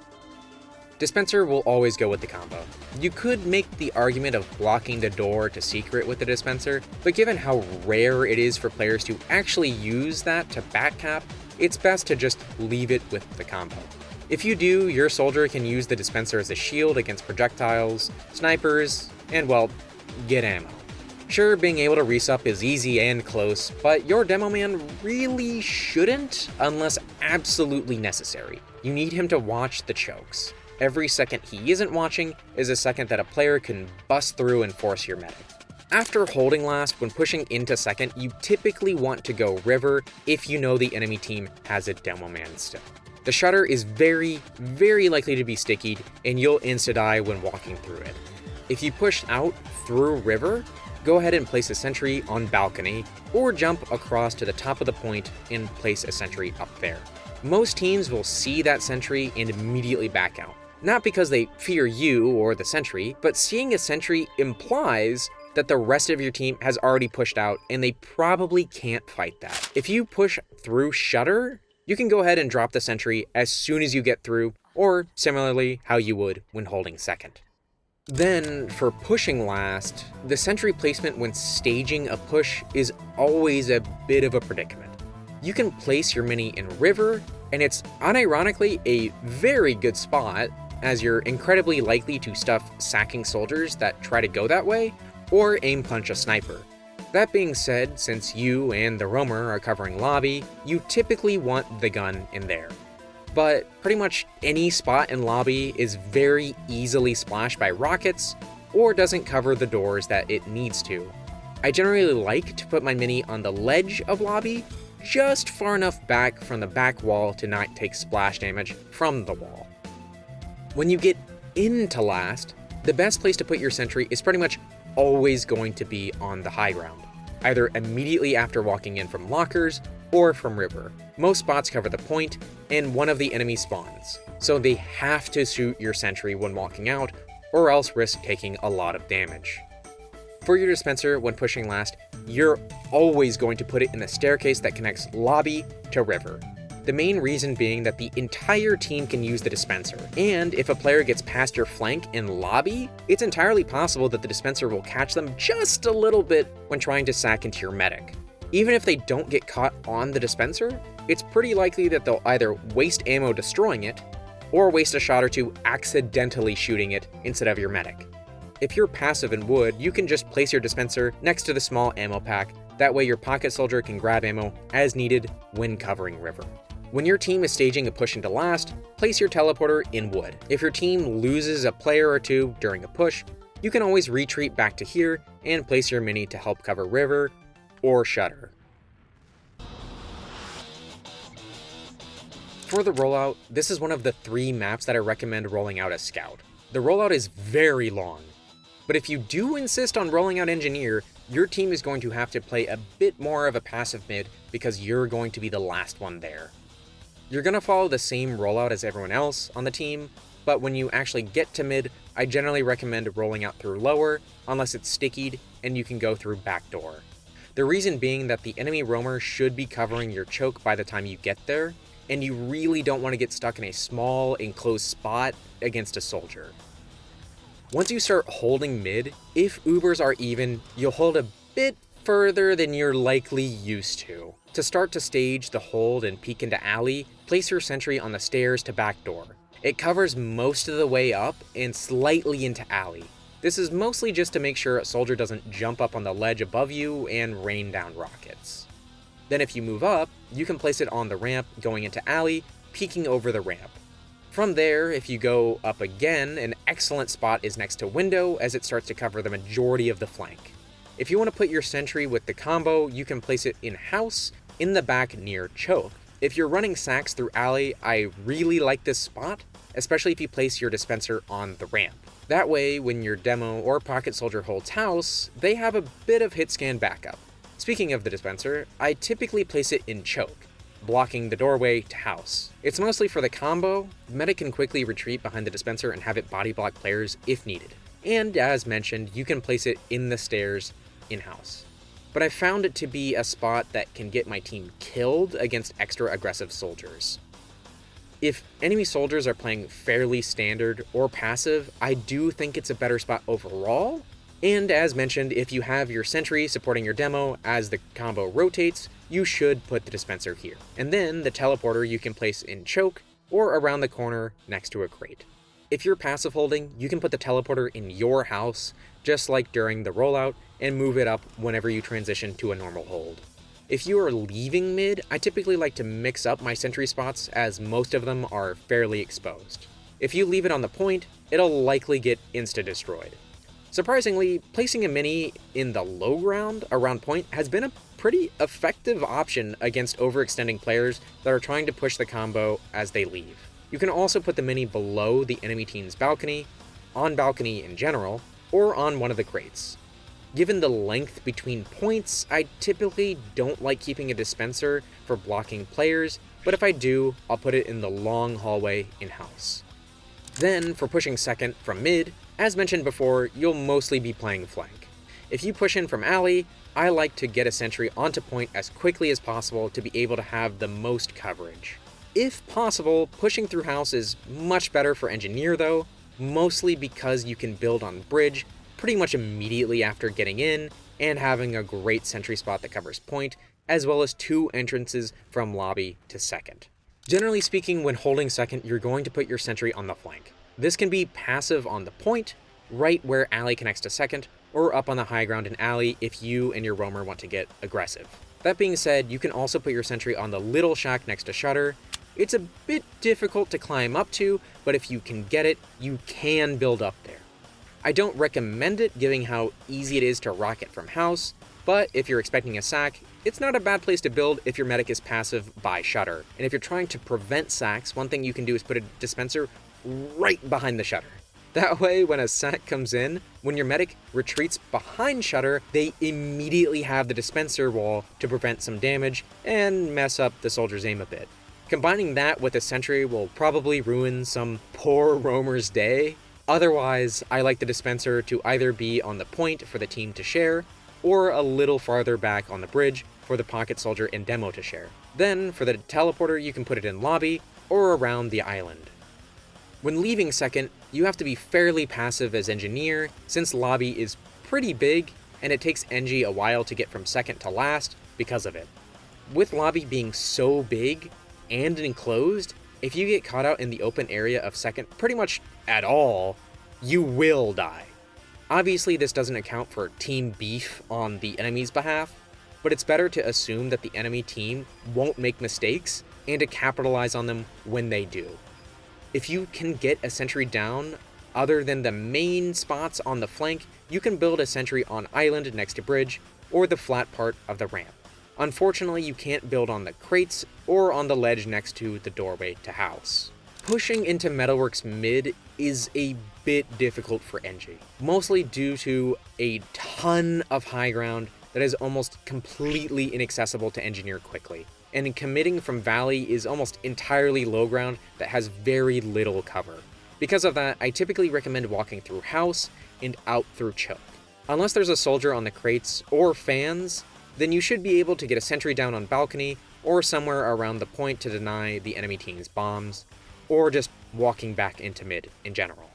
Dispenser will always go with the combo. You could make the argument of blocking the door to secret with the dispenser, but given how rare it is for players to actually use that to backcap, it's best to just leave it with the combo. If you do, your soldier can use the dispenser as a shield against projectiles, snipers, and well, get ammo. Sure, being able to resup is easy and close, but your demo man really shouldn't unless absolutely necessary. You need him to watch the chokes. Every second he isn't watching is a second that a player can bust through and force your medic. After holding last, when pushing into second, you typically want to go river if you know the enemy team has a demo man still. The shutter is very likely to be stickied, and you'll insta-die when walking through it. If you push out through river, go ahead and place a sentry on balcony, or jump across to the top of the point and place a sentry up there. Most teams will see that sentry and immediately back out. Not because they fear you or the sentry, but seeing a sentry implies that the rest of your team has already pushed out and they probably can't fight that. If you push through shutter, you can go ahead and drop the sentry as soon as you get through, or similarly how you would when holding second. Then, for pushing last, the sentry placement when staging a push is always a bit of a predicament. You can place your mini in river, and it's unironically a very good spot, as you're incredibly likely to stuff sacking soldiers that try to go that way, or aim punch a sniper. That being said, since you and the roamer are covering lobby, you typically want the gun in there. But pretty much any spot in lobby is very easily splashed by rockets, or doesn't cover the doors that it needs to. I generally like to put my mini on the ledge of lobby, just far enough back from the back wall to not take splash damage from the wall. When you get into last, the best place to put your sentry is pretty much always going to be on the high ground, either immediately after walking in from lockers or from river. Most spots cover the point and one of the enemy spawns, so they have to shoot your sentry when walking out or else risk taking a lot of damage. For your dispenser when pushing last, you're always going to put it in the staircase that connects lobby to river. The main reason being that the entire team can use the dispenser, and if a player gets past your flank in lobby, it's entirely possible that the dispenser will catch them just a little bit when trying to sack into your medic. Even if they don't get caught on the dispenser, it's pretty likely that they'll either waste ammo destroying it, or waste a shot or two accidentally shooting it instead of your medic. If you're passive in wood, you can just place your dispenser next to the small ammo pack, that way your pocket soldier can grab ammo as needed when covering river. When your team is staging a push into last, place your teleporter in wood. If your team loses a player or two during a push, you can always retreat back to here and place your mini to help cover river or shutter. For the rollout, this is one of the 3 maps that I recommend rolling out as Scout. The rollout is very long, but if you do insist on rolling out Engineer, your team is going to have to play a bit more of a passive mid because you're going to be the last one there. You're going to follow the same rollout as everyone else on the team, but when you actually get to mid, I generally recommend rolling out through lower, unless it's stickied and you can go through back door. The reason being that the enemy roamer should be covering your choke by the time you get there, and you really don't want to get stuck in a small, enclosed spot against a soldier. Once you start holding mid, if Ubers are even, you'll hold a bit further than you're likely used to. To start to stage the hold and peek into alley, place your sentry on the stairs to back door. It covers most of the way up and slightly into alley. This is mostly just to make sure a soldier doesn't jump up on the ledge above you and rain down rockets. Then if you move up, you can place it on the ramp going into alley, peeking over the ramp. From there, if you go up again, an excellent spot is next to window as it starts to cover the majority of the flank. If you want to put your sentry with the combo, you can place it in-house, in the back near choke. If you're running sacks through alley, I really like this spot, especially if you place your dispenser on the ramp. That way, when your demo or pocket soldier holds house, they have a bit of hit scan backup. Speaking of the dispenser, I typically place it in choke, blocking the doorway to house. It's mostly for the combo. Medic can quickly retreat behind the dispenser and have it body block players if needed. And as mentioned, you can place it in the stairs in-house. But I found it to be a spot that can get my team killed against extra aggressive soldiers. If enemy soldiers are playing fairly standard or passive, I do think it's a better spot overall. And as mentioned, if you have your sentry supporting your demo as the combo rotates, you should put the dispenser here. And then the teleporter you can place in choke or around the corner next to a crate. If you're passive holding, you can put the teleporter in your house, just like during the rollout, and move it up whenever you transition to a normal hold. If you are leaving mid, I typically like to mix up my sentry spots as most of them are fairly exposed. If you leave it on the point, it'll likely get insta-destroyed. Surprisingly, placing a mini in the low ground around point has been a pretty effective option against overextending players that are trying to push the combo as they leave. You can also put the mini below the enemy team's balcony, on balcony in general, or on one of the crates. Given the length between points, I typically don't like keeping a dispenser for blocking players, but if I do, I'll put it in the long hallway in-house. Then, for pushing second from mid, as mentioned before, you'll mostly be playing flank. If you push in from alley, I like to get a sentry onto point as quickly as possible to be able to have the most coverage. If possible, pushing through house is much better for engineer though, mostly because you can build on bridge pretty much immediately after getting in and having a great sentry spot that covers point, as well as 2 entrances from lobby to second. Generally speaking, when holding second, you're going to put your sentry on the flank. This can be passive on the point, right where alley connects to second, or up on the high ground in alley if you and your roamer want to get aggressive. That being said, you can also put your sentry on the little shack next to shutter. It's a bit difficult to climb up to, but if you can get it, you can build up there. I don't recommend it given how easy it is to rocket from house, but if you're expecting a sack, it's not a bad place to build if your medic is passive by shutter. And if you're trying to prevent sacks, one thing you can do is put a dispenser right behind the shutter. That way, when a sack comes in, when your medic retreats behind shutter, they immediately have the dispenser wall to prevent some damage and mess up the soldier's aim a bit. Combining that with a sentry will probably ruin some poor roamer's day. Otherwise, I like the dispenser to either be on the point for the team to share, or a little farther back on the bridge for the pocket soldier and demo to share. Then, for the teleporter, you can put it in lobby or around the island. When leaving second, you have to be fairly passive as engineer, since lobby is pretty big, and it takes Engie a while to get from second to last because of it. With lobby being so big and enclosed, if you get caught out in the open area of second pretty much at all, you will die. Obviously, this doesn't account for team beef on the enemy's behalf, but it's better to assume that the enemy team won't make mistakes and to capitalize on them when they do. If you can get a sentry down, other than the main spots on the flank, you can build a sentry on island next to bridge, or the flat part of the ramp. Unfortunately, you can't build on the crates or on the ledge next to the doorway to house. Pushing into Metalworks mid is a bit difficult for Engie, mostly due to a ton of high ground that is almost completely inaccessible to engineer quickly. And committing from Valley is almost entirely low ground that has very little cover. Because of that, I typically recommend walking through house and out through choke. Unless there's a soldier on the crates or fans, then you should be able to get a sentry down on balcony or somewhere around the point to deny the enemy team's bombs, or just walking back into mid in general.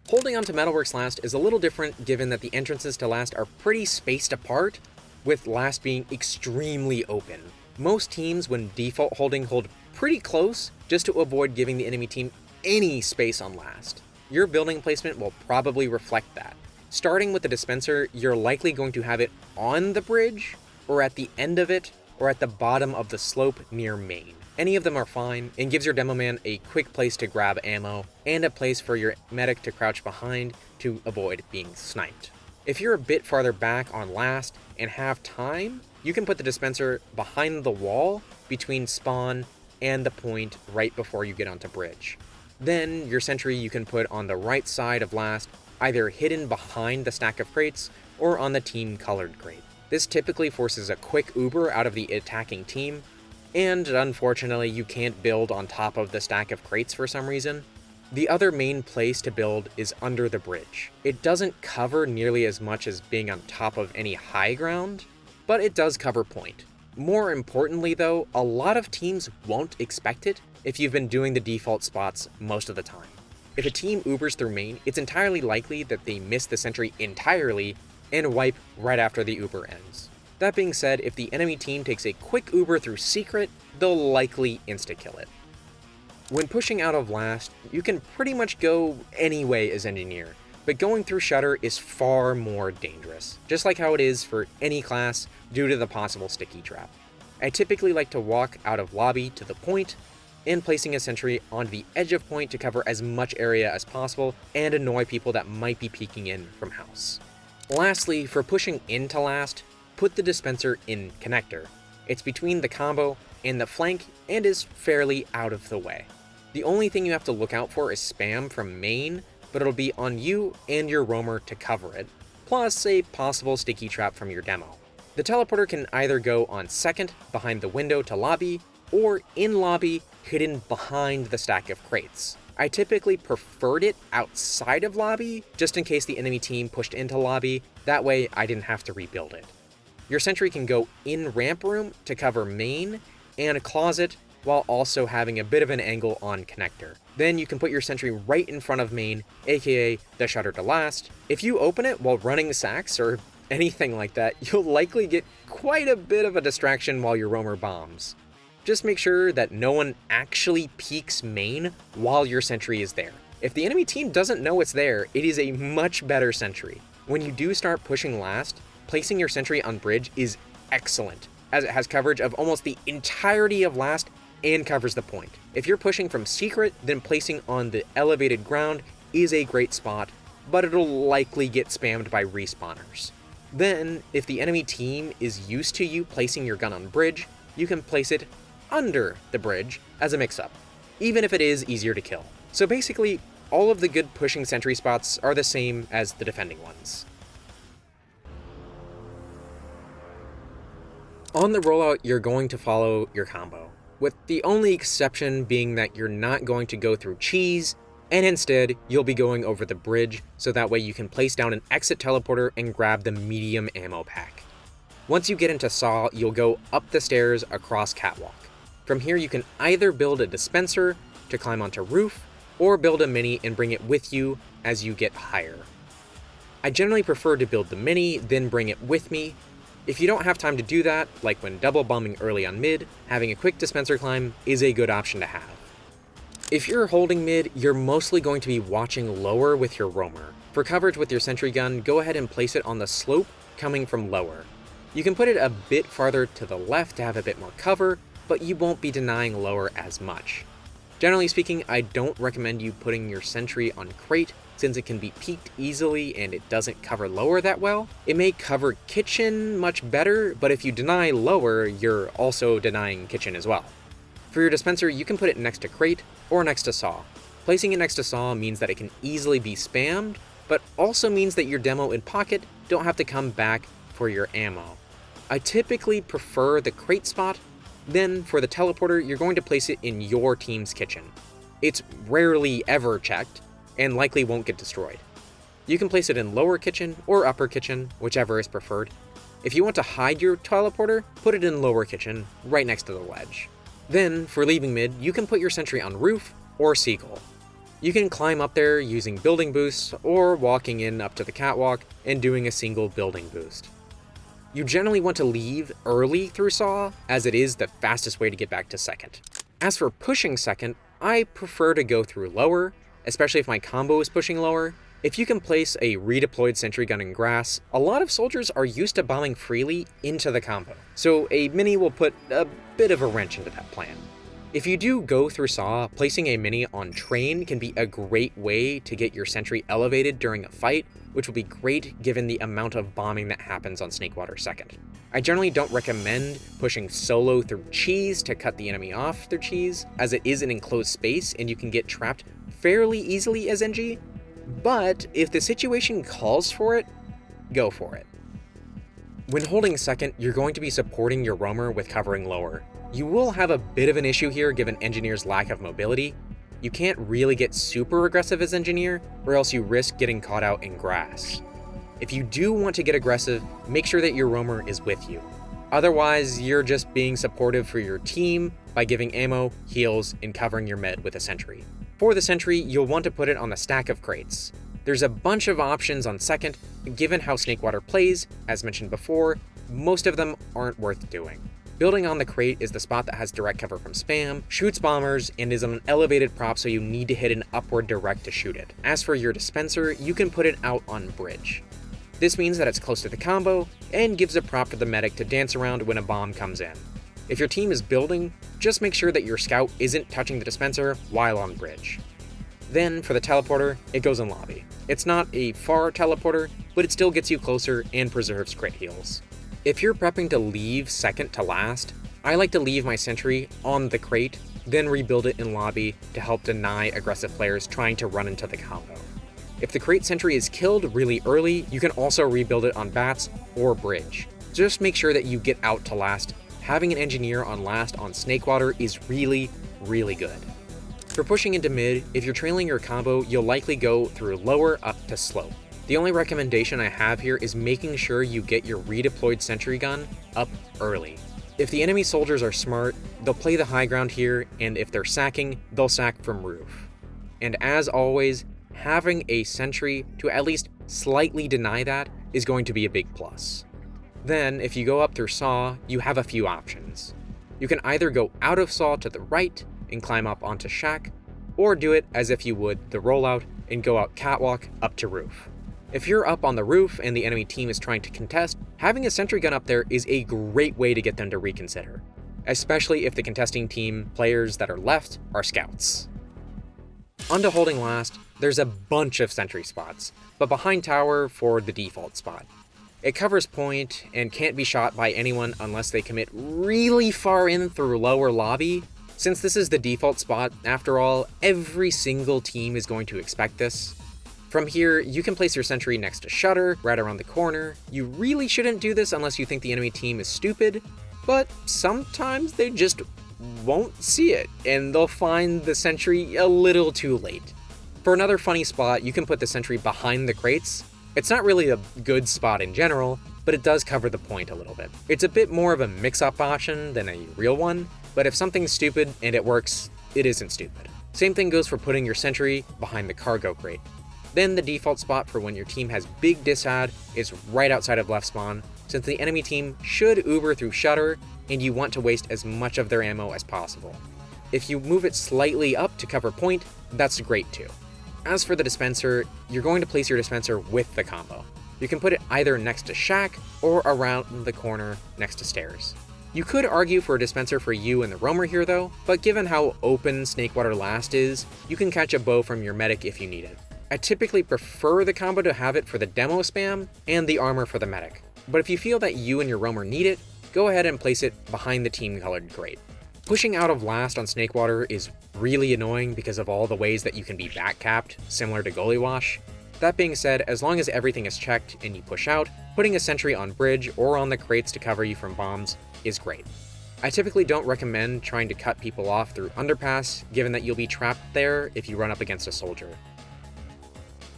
Holding onto Metalworks last is a little different given that the entrances to last are pretty spaced apart, with last being extremely open. Most teams, when default holding, hold pretty close just to avoid giving the enemy team any space on last. Your building placement will probably reflect that. Starting with the dispenser, you're likely going to have it on the bridge, or at the end of it, or at the bottom of the slope near main. Any of them are fine, and gives your demo man a quick place to grab ammo, and a place for your medic to crouch behind to avoid being sniped. If you're a bit farther back on last and have time, you can put the dispenser behind the wall between spawn and the point right before you get onto bridge. Then your sentry you can put on the right side of last, either hidden behind the stack of crates or on the team colored crate. This typically forces a quick Uber out of the attacking team, and unfortunately you can't build on top of the stack of crates for some reason. The other main place to build is under the bridge. It doesn't cover nearly as much as being on top of any high ground, but it does cover point. More importantly though, a lot of teams won't expect it if you've been doing the default spots most of the time. If a team Ubers through main, it's entirely likely that they miss the sentry entirely and wipe right after the Uber ends. That being said, if the enemy team takes a quick Uber through secret, they'll likely insta-kill it. When pushing out of last, you can pretty much go any way as engineer, but going through Shutter is far more dangerous, just like how it is for any class due to the possible sticky trap. I typically like to walk out of lobby to the point, and placing a sentry on the edge of point to cover as much area as possible and annoy people that might be peeking in from house. Lastly, for pushing into last, put the dispenser in connector. It's between the combo and the flank and is fairly out of the way. The only thing you have to look out for is spam from main, but it'll be on you and your roamer to cover it, plus a possible sticky trap from your demo. The teleporter can either go on second behind the window to lobby, or in lobby hidden behind the stack of crates. I typically preferred it outside of lobby, just in case the enemy team pushed into lobby, that way I didn't have to rebuild it. Your sentry can go in ramp room to cover main, and a closet, while also having a bit of an angle on connector. Then you can put your sentry right in front of main, aka the shutter to last. If you open it while running sacks or anything like that, you'll likely get quite a bit of a distraction while your roamer bombs. Just make sure that no one actually peeks main while your sentry is there. If the enemy team doesn't know it's there, it is a much better sentry. When you do start pushing last, placing your sentry on bridge is excellent, as it has coverage of almost the entirety of last and covers the point. If you're pushing from secret, then placing on the elevated ground is a great spot, but it'll likely get spammed by respawners. Then, if the enemy team is used to you placing your gun on bridge, you can place it under the bridge as a mix-up, even if it is easier to kill. So basically, all of the good pushing sentry spots are the same as the defending ones. On the rollout, you're going to follow your combo, with the only exception being that you're not going to go through cheese, and instead, you'll be going over the bridge, so that way you can place down an exit teleporter and grab the medium ammo pack. Once you get into Saw, you'll go up the stairs across catwalk. From here, you can either build a dispenser to climb onto roof, or build a mini and bring it with you as you get higher. I generally prefer to build the mini, then bring it with me. If you don't have time to do that, like when double bombing early on mid, having a quick dispenser climb is a good option to have. If you're holding mid, you're mostly going to be watching lower with your roamer. For coverage with your sentry gun, go ahead and place it on the slope coming from lower. You can put it a bit farther to the left to have a bit more cover, but you won't be denying lower as much. Generally speaking, I don't recommend you putting your sentry on crate, since it can be peeked easily and it doesn't cover lower that well. It may cover kitchen much better, but if you deny lower, you're also denying kitchen as well. For your dispenser, you can put it next to crate or next to saw. Placing it next to saw means that it can easily be spammed, but also means that your demo in pocket don't have to come back for your ammo. I typically prefer the crate spot. Then for the teleporter, you're going to place it in your team's kitchen. It's rarely ever checked, and likely won't get destroyed. You can place it in lower kitchen or upper kitchen, whichever is preferred. If you want to hide your teleporter, put it in lower kitchen, right next to the ledge. Then, for leaving mid, you can put your sentry on roof or seagull. You can climb up there using building boosts, or walking in up to the catwalk and doing a single building boost. You generally want to leave early through saw, as it is the fastest way to get back to second. As for pushing second, I prefer to go through lower, especially if my combo is pushing lower. If you can place a redeployed sentry gun in grass, a lot of soldiers are used to bombing freely into the combo, so a mini will put a bit of a wrench into that plan. If you do go through saw, placing a mini on train can be a great way to get your sentry elevated during a fight, which will be great given the amount of bombing that happens on Snakewater second. I generally don't recommend pushing solo through cheese to cut the enemy off their cheese, as it is an enclosed space and you can get trapped fairly easily as NG, but if the situation calls for it, go for it. When holding second, you're going to be supporting your roamer with covering lower. You will have a bit of an issue here given Engineer's lack of mobility. You can't really get super aggressive as Engineer, or else you risk getting caught out in grass. If you do want to get aggressive, make sure that your roamer is with you. Otherwise, you're just being supportive for your team by giving ammo, heals, and covering your med with a sentry. For the sentry, you'll want to put it on the stack of crates. There's a bunch of options on second, but given how Snakewater plays, as mentioned before, most of them aren't worth doing. Building on the crate is the spot that has direct cover from spam, shoots bombers, and is on an elevated prop, so you need to hit an upward direct to shoot it. As for your dispenser, you can put it out on bridge. This means that it's close to the combo, and gives a prop for the medic to dance around when a bomb comes in. If your team is building, just make sure that your scout isn't touching the dispenser while on bridge. Then, for the teleporter, it goes in lobby. It's not a far teleporter, but it still gets you closer and preserves crit heals. If you're prepping to leave second to last, I like to leave my sentry on the crate, then rebuild it in lobby to help deny aggressive players trying to run into the combo. If the crate sentry is killed really early, you can also rebuild it on bats or bridge. Just make sure that you get out to last. Having an engineer on last on Snakewater is really, really good. For pushing into mid, if you're trailing your combo, you'll likely go through lower up to slope. The only recommendation I have here is making sure you get your redeployed sentry gun up early. If the enemy soldiers are smart, they'll play the high ground here, and if they're sacking, they'll sack from roof. And as always, having a sentry to at least slightly deny that is going to be a big plus. Then, if you go up through saw, you have a few options. You can either go out of saw to the right and climb up onto shack, or do it as if you would the rollout and go out catwalk up to roof. If you're up on the roof and the enemy team is trying to contest, having a sentry gun up there is a great way to get them to reconsider, especially if the contesting team players that are left are scouts. Onto holding last, there's a bunch of sentry spots, but behind tower for the default spot. It covers point and can't be shot by anyone unless they commit really far in through lower lobby. Since this is the default spot, after all, every single team is going to expect this. From here, you can place your sentry next to shutter, right around the corner. You really shouldn't do this unless you think the enemy team is stupid, but sometimes they just won't see it, and they'll find the sentry a little too late. For another funny spot, you can put the sentry behind the crates. It's not really a good spot in general, but it does cover the point a little bit. It's a bit more of a mix-up option than a real one, but if something's stupid and it works, it isn't stupid. Same thing goes for putting your sentry behind the cargo crate. Then the default spot for when your team has big disad is right outside of left spawn, since the enemy team should uber through shutter and you want to waste as much of their ammo as possible. If you move it slightly up to cover point, that's great too. As for the dispenser, you're going to place your dispenser with the combo. You can put it either next to shack or around the corner next to stairs. You could argue for a dispenser for you and the roamer here though, but given how open Snakewater last is, you can catch a bow from your medic if you need it. I typically prefer the combo to have it for the demo spam and the armor for the medic, but if you feel that you and your roamer need it, go ahead and place it behind the team-colored crate. Pushing out of last on Snakewater is really annoying because of all the ways that you can be back-capped, similar to Gullywash. That being said, as long as everything is checked and you push out, putting a sentry on bridge or on the crates to cover you from bombs is great. I typically don't recommend trying to cut people off through underpass, given that you'll be trapped there if you run up against a soldier.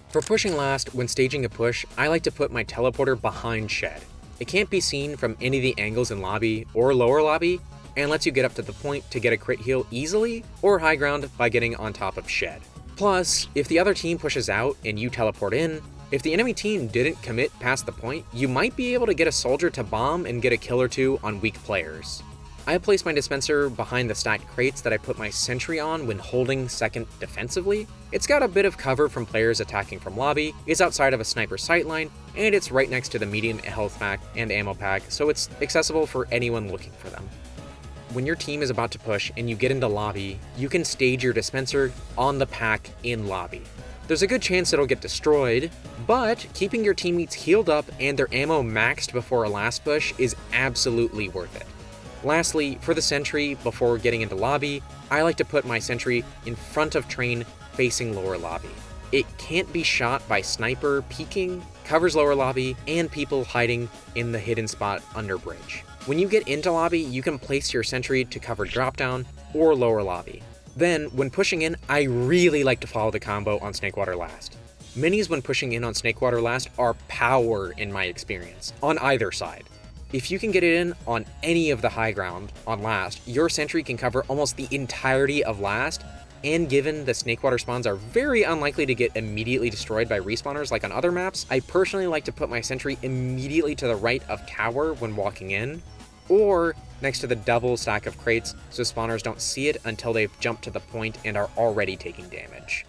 For pushing last, when staging a push, I like to put my teleporter behind shed. It can't be seen from any of the angles in lobby or lower lobby, and lets you get up to the point to get a crit heal easily, or high ground by getting on top of shed. Plus, if the other team pushes out and you teleport in, if the enemy team didn't commit past the point, you might be able to get a soldier to bomb and get a kill or two on weak players. I place my dispenser behind the stacked crates that I put my sentry on when holding second defensively. It's got a bit of cover from players attacking from lobby, it's outside of a sniper sightline, and it's right next to the medium health pack and ammo pack, so it's accessible for anyone looking for them. When your team is about to push and you get into lobby, you can stage your dispenser on the pack in lobby. There's a good chance it'll get destroyed, but keeping your teammates healed up and their ammo maxed before a last push is absolutely worth it. Lastly, for the sentry, before getting into lobby, I like to put my sentry in front of train facing lower lobby. It can't be shot by sniper peeking, covers lower lobby, and people hiding in the hidden spot under bridge. When you get into lobby, you can place your sentry to cover dropdown or lower lobby. Then, when pushing in, I really like to follow the combo on Snakewater last. Minis when pushing in on Snakewater last are power in my experience, on either side. If you can get it in on any of the high ground on last, your sentry can cover almost the entirety of last, and given the Snakewater spawns are very unlikely to get immediately destroyed by respawners like on other maps, I personally like to put my sentry immediately to the right of tower when walking in, or next to the double stack of crates so spawners don't see it until they've jumped to the point and are already taking damage.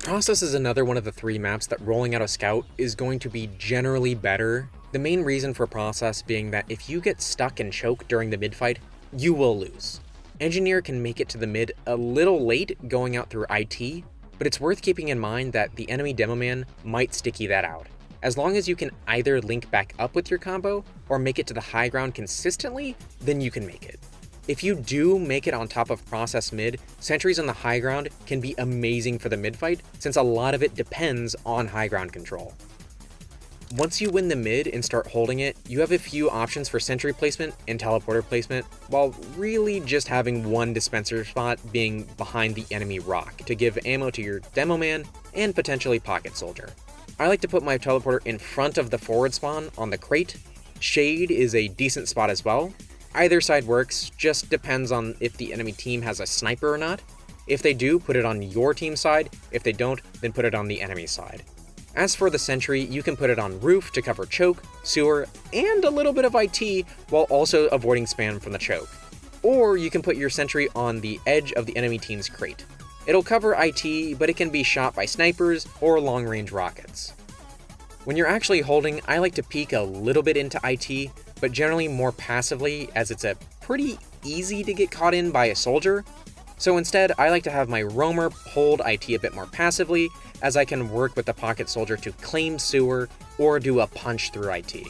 Process is another one of the 3 maps that rolling out a scout is going to be generally better. The main reason for Process being that if you get stuck and choke during the mid fight, you will lose. Engineer can make it to the mid a little late going out through IT, but it's worth keeping in mind that the enemy Demoman might sticky that out. As long as you can either link back up with your combo or make it to the high ground consistently, then you can make it. If you do make it on top of Process mid, Sentries on the high ground can be amazing for the mid fight since a lot of it depends on high ground control. Once you win the mid and start holding it, you have a few options for sentry placement and teleporter placement, while really just having one dispenser spot being behind the enemy rock to give ammo to your demo man and potentially pocket soldier. I like to put my teleporter in front of the forward spawn on the crate. Shade is a decent spot as well. Either side works, just depends on if the enemy team has a sniper or not. If they do, put it on your team side. If they don't, then put it on the enemy side. As for the sentry, you can put it on roof to cover choke, sewer, and a little bit of IT while also avoiding spam from the choke. Or you can put your sentry on the edge of the enemy team's crate. It'll cover IT, but it can be shot by snipers or long-range rockets. When you're actually holding, I like to peek a little bit into IT, but generally more passively as it's a pretty easy to get caught in by a soldier. So instead, I like to have my roamer hold IT a bit more passively, as I can work with the pocket soldier to claim sewer or do a punch through IT.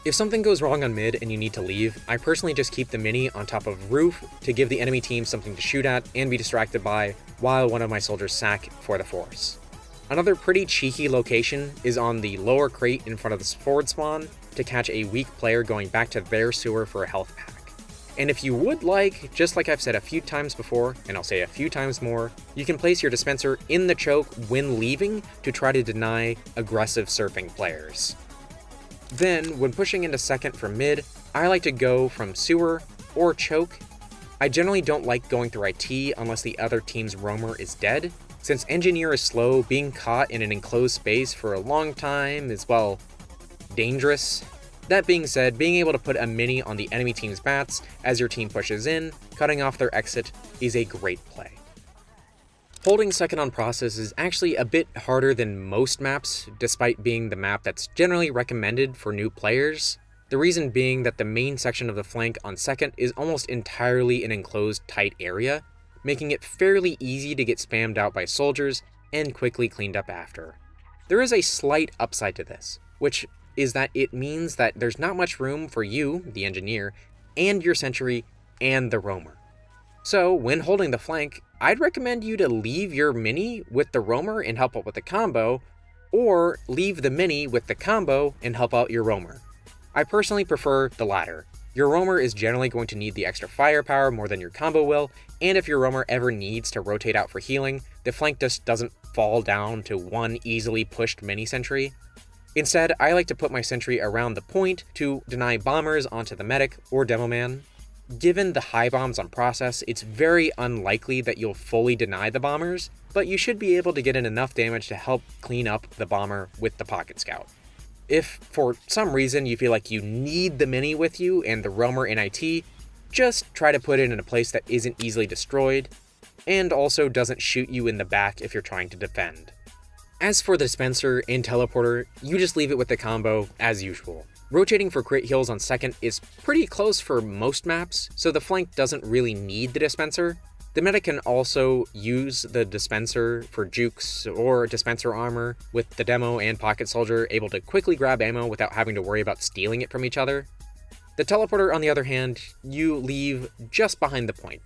If something goes wrong on mid and you need to leave, I personally just keep the mini on top of roof to give the enemy team something to shoot at and be distracted by while one of my soldiers sack for the force. Another pretty cheeky location is on the lower crate in front of the forward spawn to catch a weak player going back to their sewer for a health pack. And if you would like, just like I've said a few times before, and I'll say a few times more, you can place your dispenser in the choke when leaving to try to deny aggressive surfing players. Then, when pushing into second from mid, I like to go from sewer or choke. I generally don't like going through IT unless the other team's roamer is dead. Since engineer is slow, being caught in an enclosed space for a long time is, well, dangerous. That being said, being able to put a mini on the enemy team's bats as your team pushes in, cutting off their exit, is a great play. Holding second on Process is actually a bit harder than most maps, despite being the map that's generally recommended for new players. The reason being that the main section of the flank on second is almost entirely an enclosed tight area, making it fairly easy to get spammed out by soldiers and quickly cleaned up after. There is a slight upside to this, which is that it means that there's not much room for you, the engineer, and your sentry, and the roamer. So, when holding the flank, I'd recommend you to leave your mini with the roamer and help out with the combo, or leave the mini with the combo and help out your roamer. I personally prefer the latter. Your roamer is generally going to need the extra firepower more than your combo will, and if your roamer ever needs to rotate out for healing, the flank just doesn't fall down to one easily pushed mini sentry. Instead, I like to put my sentry around the point to deny bombers onto the medic or demo man. Given the high bombs on Process, it's very unlikely that you'll fully deny the bombers, but you should be able to get in enough damage to help clean up the bomber with the pocket scout. If, for some reason, you feel like you need the mini with you and the roamer in IT, just try to put it in a place that isn't easily destroyed, and also doesn't shoot you in the back if you're trying to defend. As for the dispenser and teleporter, you just leave it with the combo as usual. Rotating for crit heals on second is pretty close for most maps, so the flank doesn't really need the dispenser. The meta can also use the dispenser for jukes or dispenser armor, with the demo and pocket soldier able to quickly grab ammo without having to worry about stealing it from each other. The teleporter, on the other hand, you leave just behind the point.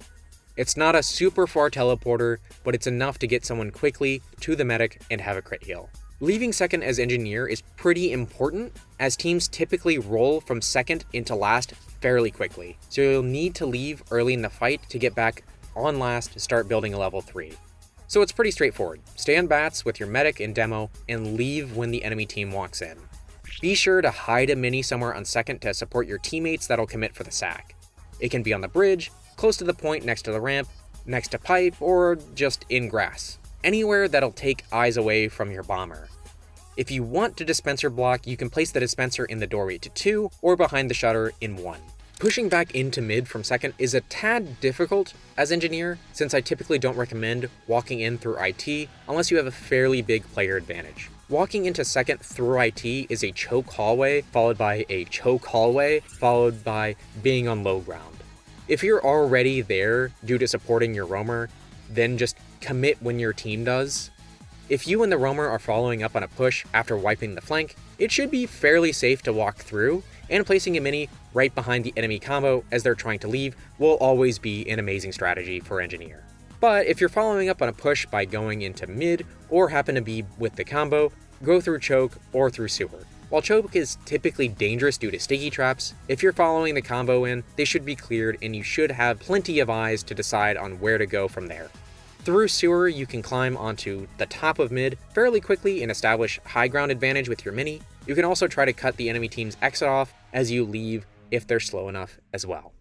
It's not a super far teleporter, but it's enough to get someone quickly to the medic and have a crit heal. Leaving second as engineer is pretty important, as teams typically roll from second into last fairly quickly, so you'll need to leave early in the fight to get back on last to start building a level 3. So it's pretty straightforward. Stay on bats with your medic and demo, and leave when the enemy team walks in. Be sure to hide a mini somewhere on second to support your teammates that'll commit for the sack. It can be on the bridge, close to the point next to the ramp, next to pipe, or just in grass. Anywhere that'll take eyes away from your bomber. If you want to dispenser block, you can place the dispenser in the doorway to 2 or behind the shutter in 1. Pushing back into mid from second is a tad difficult as engineer, since I typically don't recommend walking in through IT unless you have a fairly big player advantage. Walking into second through IT is a choke hallway, followed by a choke hallway, followed by being on low ground. If you're already there due to supporting your roamer, then just commit when your team does. If you and the roamer are following up on a push after wiping the flank, it should be fairly safe to walk through, and placing a mini right behind the enemy combo as they're trying to leave will always be an amazing strategy for engineer. But if you're following up on a push by going into mid or happen to be with the combo, go through choke or through sewer. While choke is typically dangerous due to sticky traps, if you're following the combo in, they should be cleared and you should have plenty of eyes to decide on where to go from there. Through sewer, you can climb onto the top of mid fairly quickly and establish high ground advantage with your mini. You can also try to cut the enemy team's exit off as you leave if they're slow enough as well.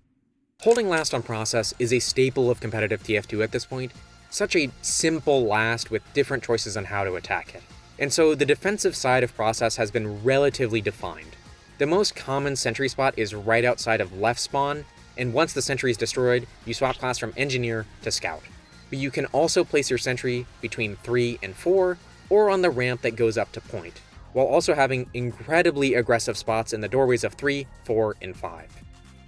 Holding last on process is a staple of competitive TF2 at this point, such a simple last with different choices on how to attack it. And so the defensive side of process has been relatively defined. The most common sentry spot is right outside of left spawn, and once the sentry is destroyed, you swap class from engineer to scout. But you can also place your sentry between 3 and 4, or on the ramp that goes up to point, while also having incredibly aggressive spots in the doorways of 3, 4, and 5.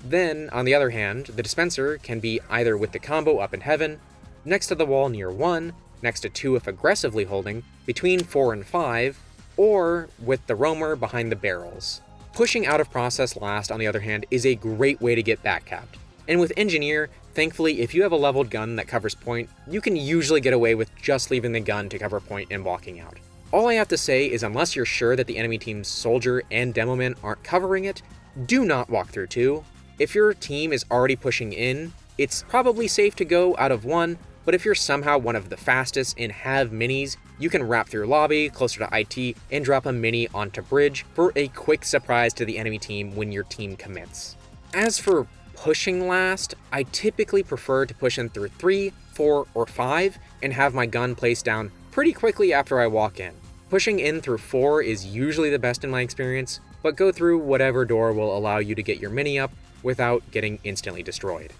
Then, on the other hand, the dispenser can be either with the combo up in heaven, next to the wall near 1, next to 2 if aggressively holding, between 4 and 5, or with the roamer behind the barrels. Pushing out of process last, on the other hand, is a great way to get backcapped. And with engineer, thankfully, if you have a leveled gun that covers point, you can usually get away with just leaving the gun to cover point and walking out. All I have to say is unless you're sure that the enemy team's soldier and demoman aren't covering it, do not walk through 2. If your team is already pushing in, it's probably safe to go out of 1, but if you're somehow one of the fastest and have minis, you can wrap through lobby, closer to IT, and drop a mini onto bridge for a quick surprise to the enemy team when your team commits. As for pushing last, I typically prefer to push in through 3, 4, or 5, and have my gun placed down pretty quickly after I walk in. Pushing in through 4 is usually the best in my experience, but go through whatever door will allow you to get your mini up without getting instantly destroyed.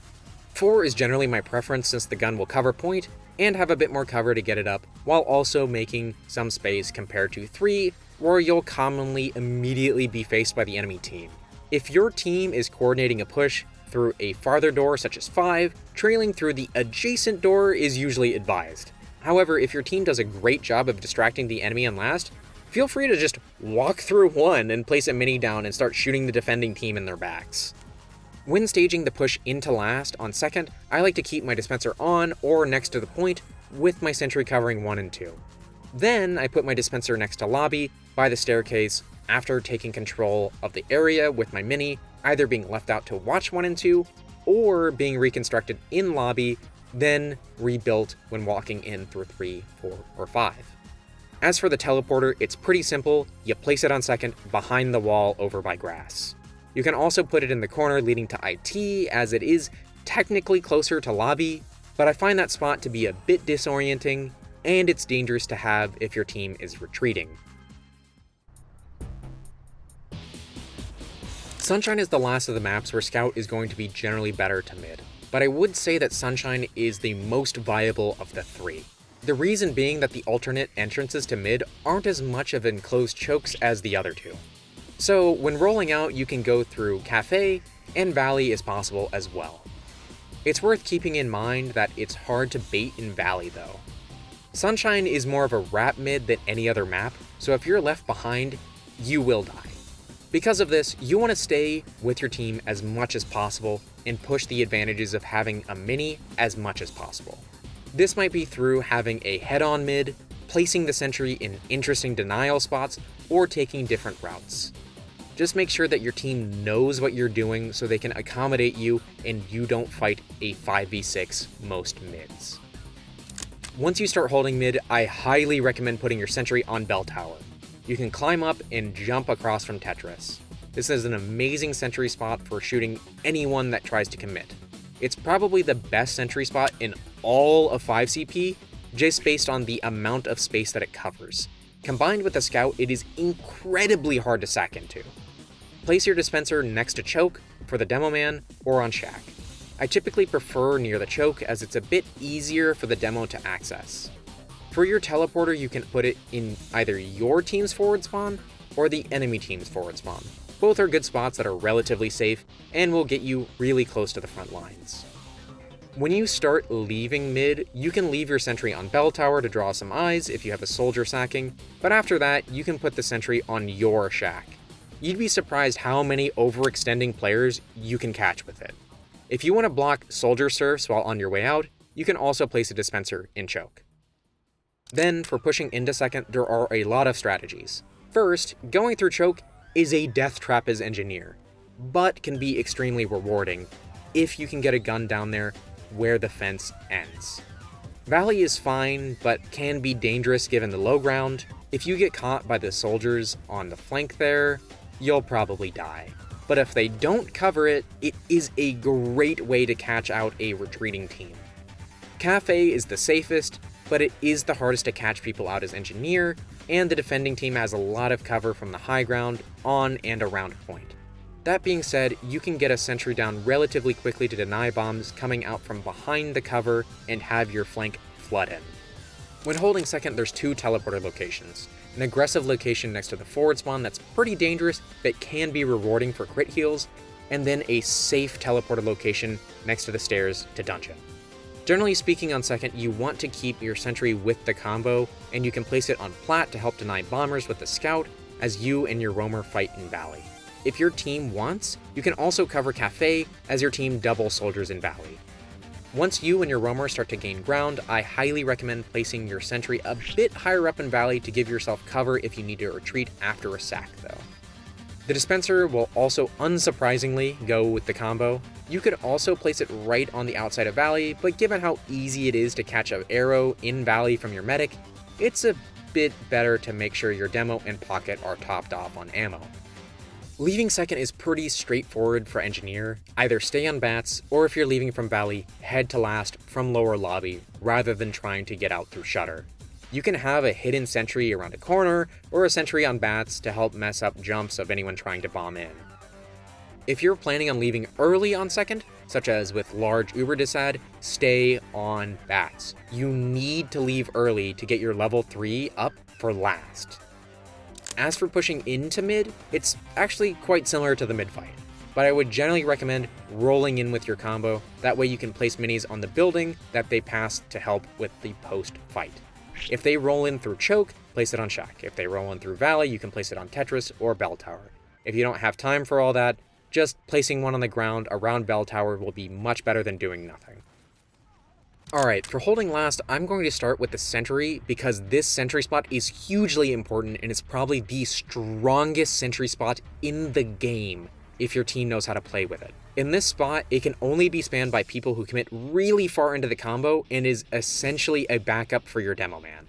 4 is generally my preference since the gun will cover point and have a bit more cover to get it up, while also making some space compared to 3, where you'll commonly immediately be faced by the enemy team. If your team is coordinating a push through a farther door such as 5, trailing through the adjacent door is usually advised. However, if your team does a great job of distracting the enemy on last, feel free to just walk through 1 and place a mini down and start shooting the defending team in their backs. When staging the push into last on second, I like to keep my dispenser on or next to the point with my sentry covering 1 and 2. Then I put my dispenser next to lobby by the staircase after taking control of the area with my mini, either being left out to watch 1 and 2 or being reconstructed in lobby, then rebuilt when walking in through 3, 4, or 5. As for the teleporter, it's pretty simple. You place it on second behind the wall over by grass. You can also put it in the corner leading to IT, as it is technically closer to lobby, but I find that spot to be a bit disorienting, and it's dangerous to have if your team is retreating. Sunshine is the last of the maps where Scout is going to be generally better to mid, but I would say that Sunshine is the most viable of the 3. The reason being that the alternate entrances to mid aren't as much of enclosed chokes as the other 2. So when rolling out, you can go through Cafe, and Valley is possible as well. It's worth keeping in mind that it's hard to bait in Valley though. Sunshine is more of a wrap mid than any other map, so if you're left behind, you will die. Because of this, you want to stay with your team as much as possible and push the advantages of having a mini as much as possible. This might be through having a head-on mid, placing the sentry in interesting denial spots, or taking different routes. Just make sure that your team knows what you're doing so they can accommodate you and you don't fight a 5v6 most mids. Once you start holding mid, I highly recommend putting your sentry on Bell Tower. You can climb up and jump across from Tetris. This is an amazing sentry spot for shooting anyone that tries to commit. It's probably the best sentry spot in all of 5CP, just based on the amount of space that it covers. Combined with the scout, it is incredibly hard to sack into. Place your dispenser next to choke for the demo man or on shack. I typically prefer near the choke as it's a bit easier for the demo to access. For your teleporter, you can put it in either your team's forward spawn or the enemy team's forward spawn. Both are good spots that are relatively safe and will get you really close to the front lines. When you start leaving mid, you can leave your sentry on bell tower to draw some eyes if you have a soldier sacking, but after that, you can put the sentry on your shack. You'd be surprised how many overextending players you can catch with it. If you want to block soldier serfs while on your way out, you can also place a dispenser in choke. Then, for pushing into second, there are a lot of strategies. First, going through choke is a death trap as engineer, but can be extremely rewarding if you can get a gun down there where the fence ends. Valley is fine, but can be dangerous given the low ground. If you get caught by the soldiers on the flank there, you'll probably die. But if they don't cover it, it is a great way to catch out a retreating team. Cafe is the safest, but it is the hardest to catch people out as engineer, and the defending team has a lot of cover from the high ground on and around point. That being said, you can get a sentry down relatively quickly to deny bombs coming out from behind the cover and have your flank flood in. When holding second, there's two teleporter locations. An aggressive location next to the forward spawn that's pretty dangerous but can be rewarding for crit heals, and then a safe teleporter location next to the stairs to dungeon. Generally speaking, on second, you want to keep your sentry with the combo, and you can place it on plat to help deny bombers with the scout as you and your roamer fight in valley. If your team wants, you can also cover Cafe as your team double soldiers in Valley. Once you and your roamer start to gain ground, I highly recommend placing your sentry a bit higher up in Valley to give yourself cover if you need to retreat after a sack though. The dispenser will also unsurprisingly go with the combo. You could also place it right on the outside of Valley, but given how easy it is to catch an arrow in Valley from your medic, it's a bit better to make sure your demo and pocket are topped off on ammo. Leaving second is pretty straightforward for engineer. Either stay on bats, or if you're leaving from Valley, head to last from lower lobby, rather than trying to get out through shutter. You can have a hidden sentry around a corner, or a sentry on bats to help mess up jumps of anyone trying to bomb in. If you're planning on leaving early on second, such as with large Uber disad, stay on bats. You need to leave early to get your level 3 up for last. As for pushing into mid, it's actually quite similar to the mid fight, but I would generally recommend rolling in with your combo. That way you can place minis on the building that they pass to help with the post fight. If they roll in through choke, place it on shack. If they roll in through valley, you can place it on Tetris or bell tower. If you don't have time for all that, just placing one on the ground around bell tower will be much better than doing nothing. Alright, for holding last, I'm going to start with the sentry because this sentry spot is hugely important and it's probably the strongest sentry spot in the game if your team knows how to play with it. In this spot, it can only be spammed by people who commit really far into the combo and is essentially a backup for your demo man.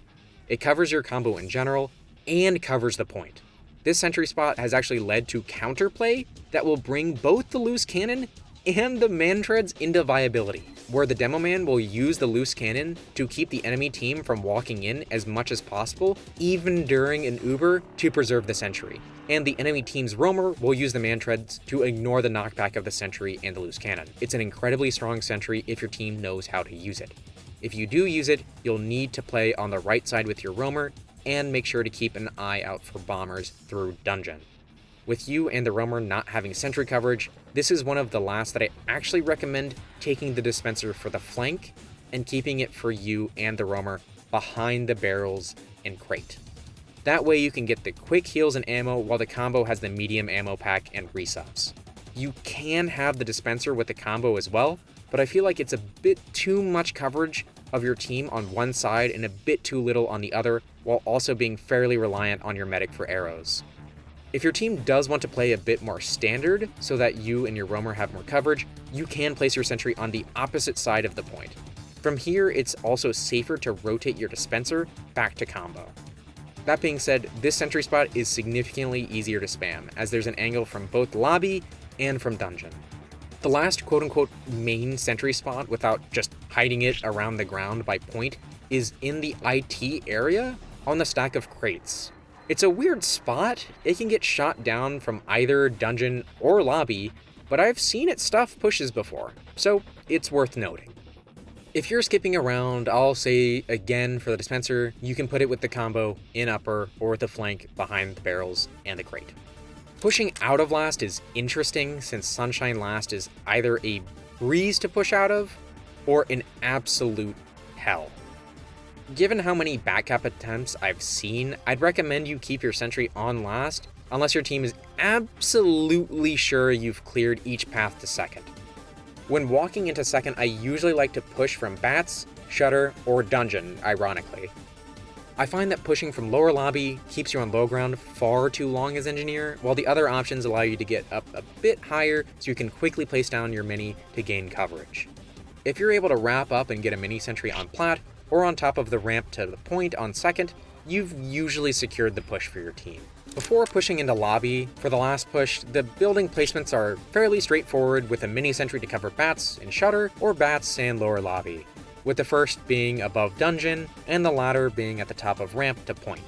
It covers your combo in general and covers the point. This sentry spot has actually led to counterplay that will bring both the loose cannon and the man treads into viability, where the demo man will use the loose cannon to keep the enemy team from walking in as much as possible, even during an Uber, to preserve the sentry. And the enemy team's roamer will use the man treads to ignore the knockback of the sentry and the loose cannon. It's an incredibly strong sentry if your team knows how to use it. If you do use it, you'll need to play on the right side with your roamer, and make sure to keep an eye out for bombers through dungeon. With you and the roamer not having sentry coverage, this is one of the last that I actually recommend taking the dispenser for the flank and keeping it for you and the roamer behind the barrels and crate. That way you can get the quick heals and ammo while the combo has the medium ammo pack and resubs. You can have the dispenser with the combo as well, but I feel like it's a bit too much coverage of your team on one side and a bit too little on the other, while also being fairly reliant on your medic for arrows. If your team does want to play a bit more standard so that you and your roamer have more coverage, you can place your sentry on the opposite side of the point. From here, it's also safer to rotate your dispenser back to combo. That being said, this sentry spot is significantly easier to spam, as there's an angle from both lobby and from dungeon. The last quote-unquote main sentry spot, without just hiding it around the ground by point, is in the IT area, on the stack of crates. It's a weird spot, it can get shot down from either dungeon or lobby, but I've seen it stuff pushes before, so it's worth noting. If you're skipping around, I'll say again for the dispenser, you can put it with the combo in upper or the flank behind the barrels and the crate. Pushing out of last is interesting since Sunshine Last is either a breeze to push out of or an absolute hell. Given how many backcap attempts I've seen, I'd recommend you keep your sentry on last unless your team is absolutely sure you've cleared each path to second. When walking into second, I usually like to push from bats, shutter, or dungeon, ironically. I find that pushing from lower lobby keeps you on low ground far too long as engineer, while the other options allow you to get up a bit higher so you can quickly place down your mini to gain coverage. If you're able to wrap up and get a mini sentry on plat, or on top of the ramp to the point on second, you've usually secured the push for your team. Before pushing into lobby, for the last push, the building placements are fairly straightforward with a mini sentry to cover bats and shutter, or bats and lower lobby, with the first being above dungeon, and the latter being at the top of ramp to point.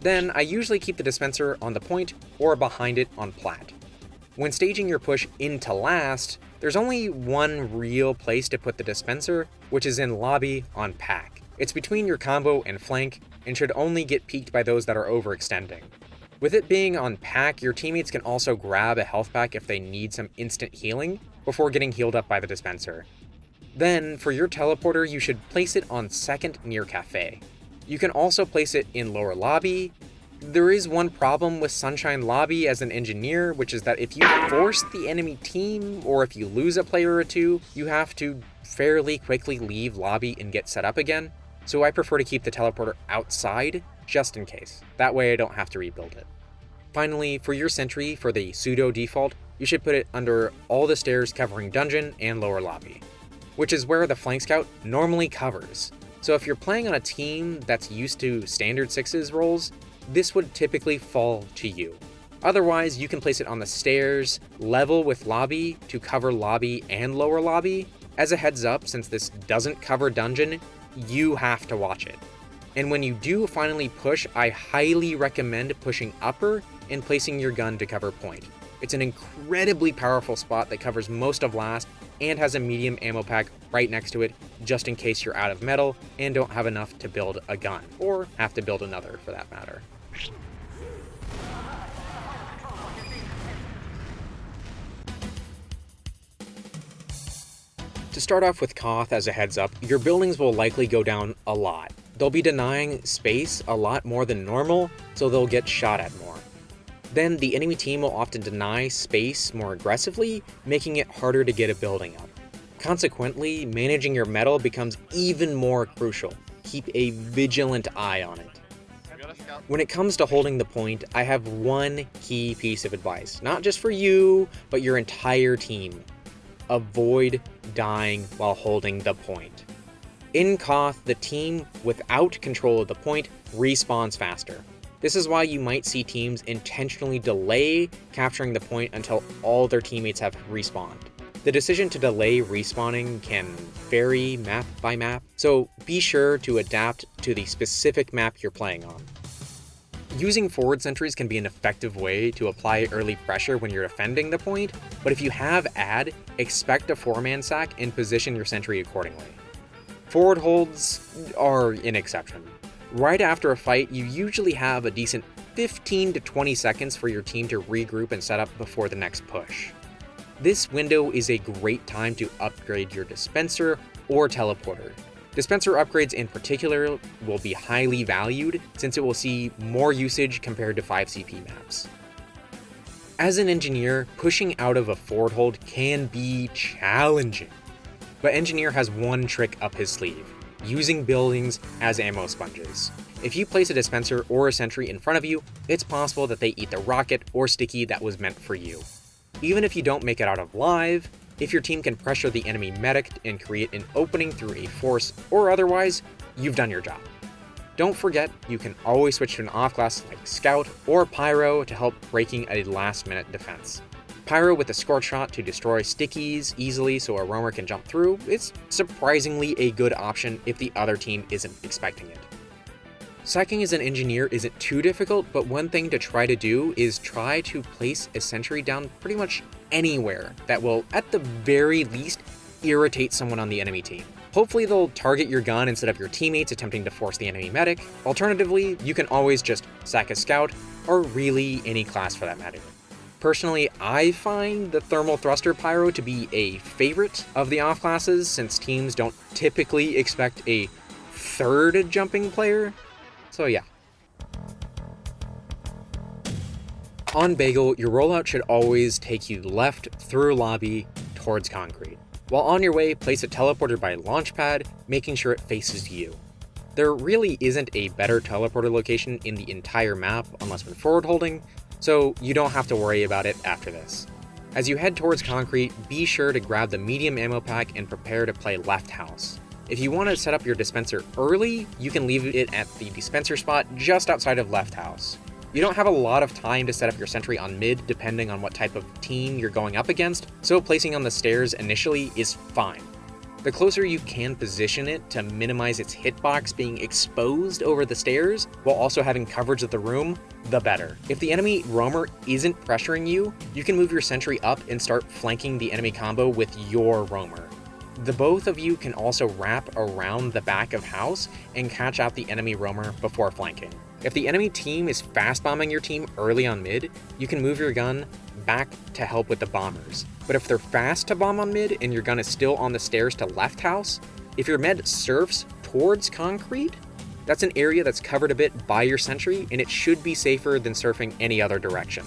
Then I usually keep the dispenser on the point, or behind it on plat. When staging your push into last, there's only one real place to put the dispenser, which is in lobby on pack. It's between your combo and flank, and should only get peeked by those that are overextending. With it being on pack, your teammates can also grab a health pack if they need some instant healing before getting healed up by the dispenser. Then, for your teleporter, you should place it on second near cafe. You can also place it in lower lobby. There is one problem with Sunshine Lobby as an engineer, which is that if you force the enemy team, or if you lose a player or two, you have to fairly quickly leave lobby and get set up again. So I prefer to keep the teleporter outside, just in case. That way I don't have to rebuild it. Finally, for your sentry, for the pseudo default, you should put it under all the stairs covering dungeon and lower lobby, which is where the flank scout normally covers. So if you're playing on a team that's used to standard sixes roles, this would typically fall to you. Otherwise, you can place it on the stairs, level with lobby to cover lobby and lower lobby. As a heads up, since this doesn't cover dungeon, you have to watch it. And when you do finally push, I highly recommend pushing upper and placing your gun to cover point. It's an incredibly powerful spot that covers most of last and has a medium ammo pack right next to it just in case you're out of metal and don't have enough to build a gun, or have to build another for that matter. To start off with KOTH as a heads up, your buildings will likely go down a lot. They'll be denying space a lot more than normal, so they'll get shot at more. Then the enemy team will often deny space more aggressively, making it harder to get a building up. Consequently, managing your metal becomes even more crucial. Keep a vigilant eye on it. When it comes to holding the point, I have one key piece of advice, not just for you, but your entire team. Avoid dying while holding the point. In KOTH, the team without control of the point respawns faster. This is why you might see teams intentionally delay capturing the point until all their teammates have respawned. The decision to delay respawning can vary map by map, so be sure to adapt to the specific map you're playing on. Using forward sentries can be an effective way to apply early pressure when you're defending the point, but if you have ad, expect a 4-man sack and position your sentry accordingly. Forward holds are an exception. Right after a fight, you usually have a decent 15 to 20 seconds for your team to regroup and set up before the next push. This window is a great time to upgrade your dispenser or teleporter. Dispenser upgrades in particular will be highly valued since it will see more usage compared to 5CP maps. As an engineer, pushing out of a forward hold can be challenging, but engineer has one trick up his sleeve: using buildings as ammo sponges. If you place a dispenser or a sentry in front of you, it's possible that they eat the rocket or sticky that was meant for you. Even if you don't make it out of live, if your team can pressure the enemy medic and create an opening through a force or otherwise, you've done your job. Don't forget, you can always switch to an off-class like Scout or Pyro to help breaking a last-minute defense. Pyro with a Scorch Shot to destroy stickies easily so a roamer can jump through is surprisingly a good option if the other team isn't expecting it. Sacking as an engineer isn't too difficult, but one thing to try to do is try to place a sentry down pretty much anywhere that will, at the very least, irritate someone on the enemy team. Hopefully they'll target your gun instead of your teammates attempting to force the enemy medic. Alternatively, you can always just sack a scout, or really any class for that matter. Personally, I find the Thermal Thruster Pyro to be a favorite of the off classes, since teams don't typically expect a third jumping player. So yeah. On Bagel, your rollout should always take you left through lobby towards concrete. While on your way, place a teleporter by launchpad, making sure it faces you. There really isn't a better teleporter location in the entire map unless when forward holding, so you don't have to worry about it after this. As you head towards concrete, be sure to grab the medium ammo pack and prepare to play left house. If you want to set up your dispenser early, you can leave it at the dispenser spot just outside of left house. You don't have a lot of time to set up your sentry on mid depending on what type of team you're going up against, so placing on the stairs initially is fine. The closer you can position it to minimize its hitbox being exposed over the stairs while also having coverage of the room, the better. If the enemy roamer isn't pressuring you, you can move your sentry up and start flanking the enemy combo with your roamer. The both of you can also wrap around the back of house and catch out the enemy roamer before flanking. If the enemy team is fast bombing your team early on mid, you can move your gun back to help with the bombers. But if they're fast to bomb on mid and your gun is still on the stairs to left house, if your med surfs towards concrete, that's an area that's covered a bit by your sentry and it should be safer than surfing any other direction.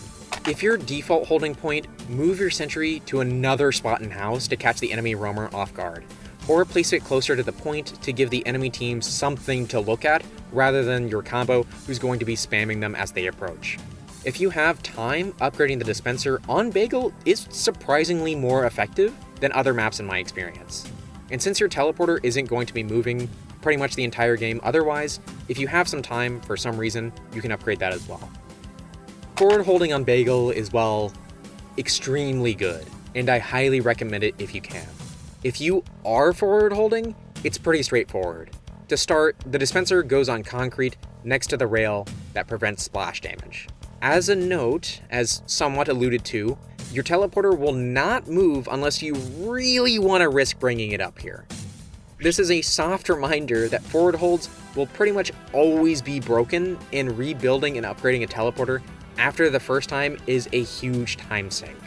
If your default holding point, move your sentry to another spot in house to catch the enemy roamer off guard, or place it closer to the point to give the enemy team something to look at rather than your combo who's going to be spamming them as they approach. If you have time, upgrading the dispenser on Bagel is surprisingly more effective than other maps in my experience. And since your teleporter isn't going to be moving pretty much the entire game otherwise, if you have some time for some reason, you can upgrade that as well. Forward holding on Bagel is, well, extremely good, and I highly recommend it if you can. If you are forward holding, it's pretty straightforward. To start, the dispenser goes on concrete next to the rail that prevents splash damage. As a note, as somewhat alluded to, your teleporter will not move unless you really want to risk bringing it up here. This is a soft reminder that forward holds will pretty much always be broken, and rebuilding and upgrading a teleporter after the first time is a huge time sink.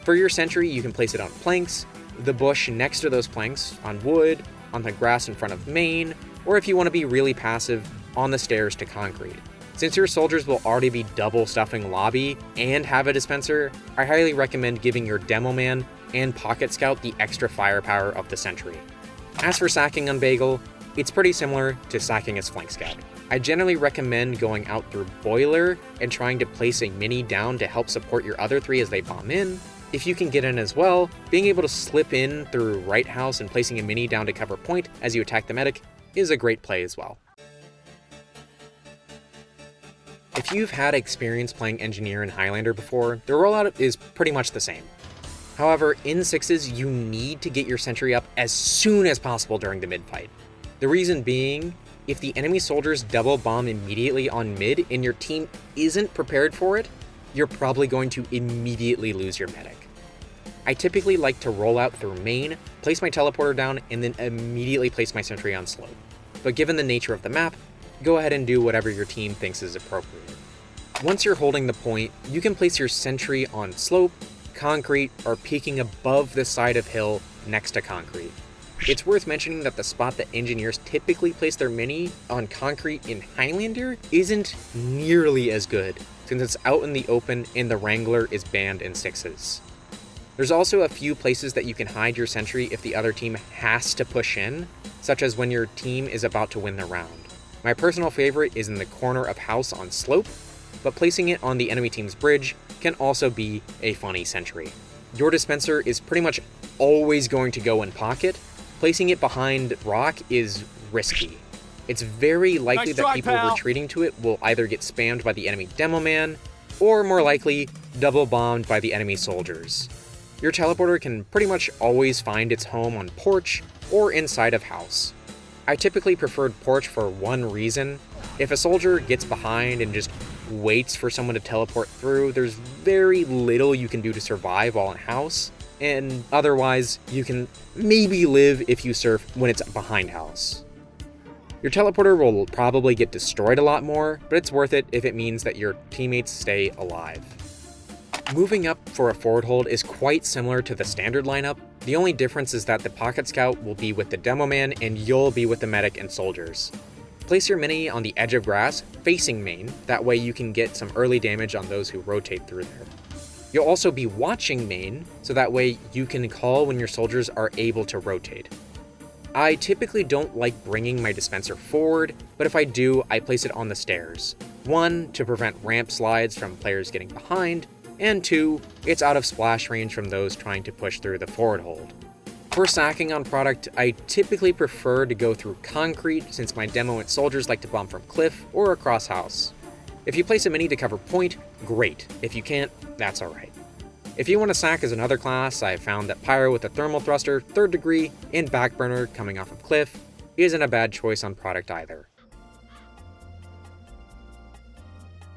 For your sentry, you can place it on planks, the bush next to those planks, on wood, on the grass in front of main, or if you want to be really passive, on the stairs to concrete. Since your soldiers will already be double stuffing lobby and have a dispenser, I highly recommend giving your demo man and pocket scout the extra firepower of the sentry. As for sacking on Bagel, it's pretty similar to sacking as flank scout. I generally recommend going out through boiler and trying to place a mini down to help support your other three as they bomb in. If you can get in as well, being able to slip in through right house and placing a mini down to cover point as you attack the medic is a great play as well. If you've had experience playing Engineer and Highlander before, the rollout is pretty much the same. However, in 6s, you need to get your sentry up as soon as possible during the mid-fight. The reason being, if the enemy soldiers double bomb immediately on mid and your team isn't prepared for it, you're probably going to immediately lose your medic. I typically like to roll out through main, place my teleporter down, and then immediately place my sentry on slope. But given the nature of the map, go ahead and do whatever your team thinks is appropriate. Once you're holding the point, you can place your sentry on slope, concrete, or peeking above the side of hill next to concrete. It's worth mentioning that the spot that engineers typically place their mini on concrete in Highlander isn't nearly as good, since it's out in the open and the Wrangler is banned in 6s. There's also a few places that you can hide your sentry if the other team has to push in, such as when your team is about to win the round. My personal favorite is in the corner of house on slope, but placing it on the enemy team's bridge can also be a funny sentry. Your dispenser is pretty much always going to go in pocket. Placing it behind rock is risky. It's very likely that people retreating to it will either get spammed by the enemy demo man, or more likely, double bombed by the enemy soldiers. Your teleporter can pretty much always find its home on porch or inside of house. I typically preferred porch for one reason. If a soldier gets behind and just waits for someone to teleport through, there's very little you can do to survive while in house, and otherwise you can maybe live if you surf when it's behind house. Your teleporter will probably get destroyed a lot more, but it's worth it if it means that your teammates stay alive. Moving up for a forward hold is quite similar to the standard lineup. The only difference is that the Pocket Scout will be with the Demo Man and you'll be with the Medic and Soldiers. Place your mini on the edge of grass, facing main, that way you can get some early damage on those who rotate through there. You'll also be watching main, so that way you can call when your soldiers are able to rotate. I typically don't like bringing my dispenser forward, but if I do, I place it on the stairs. 1, to prevent ramp slides from players getting behind, and 2, it's out of splash range from those trying to push through the forward hold. For sacking on product, I typically prefer to go through concrete since my demo and soldiers like to bomb from cliff or across house. If you place a mini to cover point, great. If you can't, that's alright. If you want to sack as another class, I have found that Pyro with a thermal thruster, 3rd degree, and backburner coming off of cliff isn't a bad choice on product either.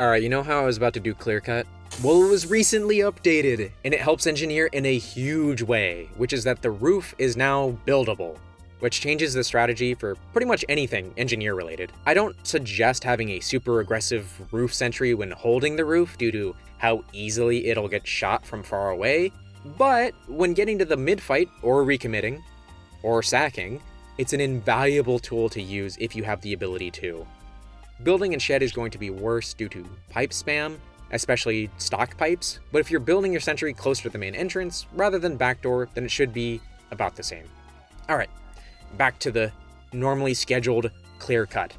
Alright, you know how I was about to do Clearcut? Well, it was recently updated, and it helps engineer in a huge way, which is that the roof is now buildable, which changes the strategy for pretty much anything engineer related. I don't suggest having a super aggressive roof sentry when holding the roof due to how easily it'll get shot from far away, but when getting to the mid-fight or recommitting, or sacking, it's an invaluable tool to use if you have the ability to. Building in shed is going to be worse due to pipe spam, especially stock pipes, but if you're building your sentry closer to the main entrance rather than backdoor, then it should be about the same. Alright, back to the normally scheduled Clearcut.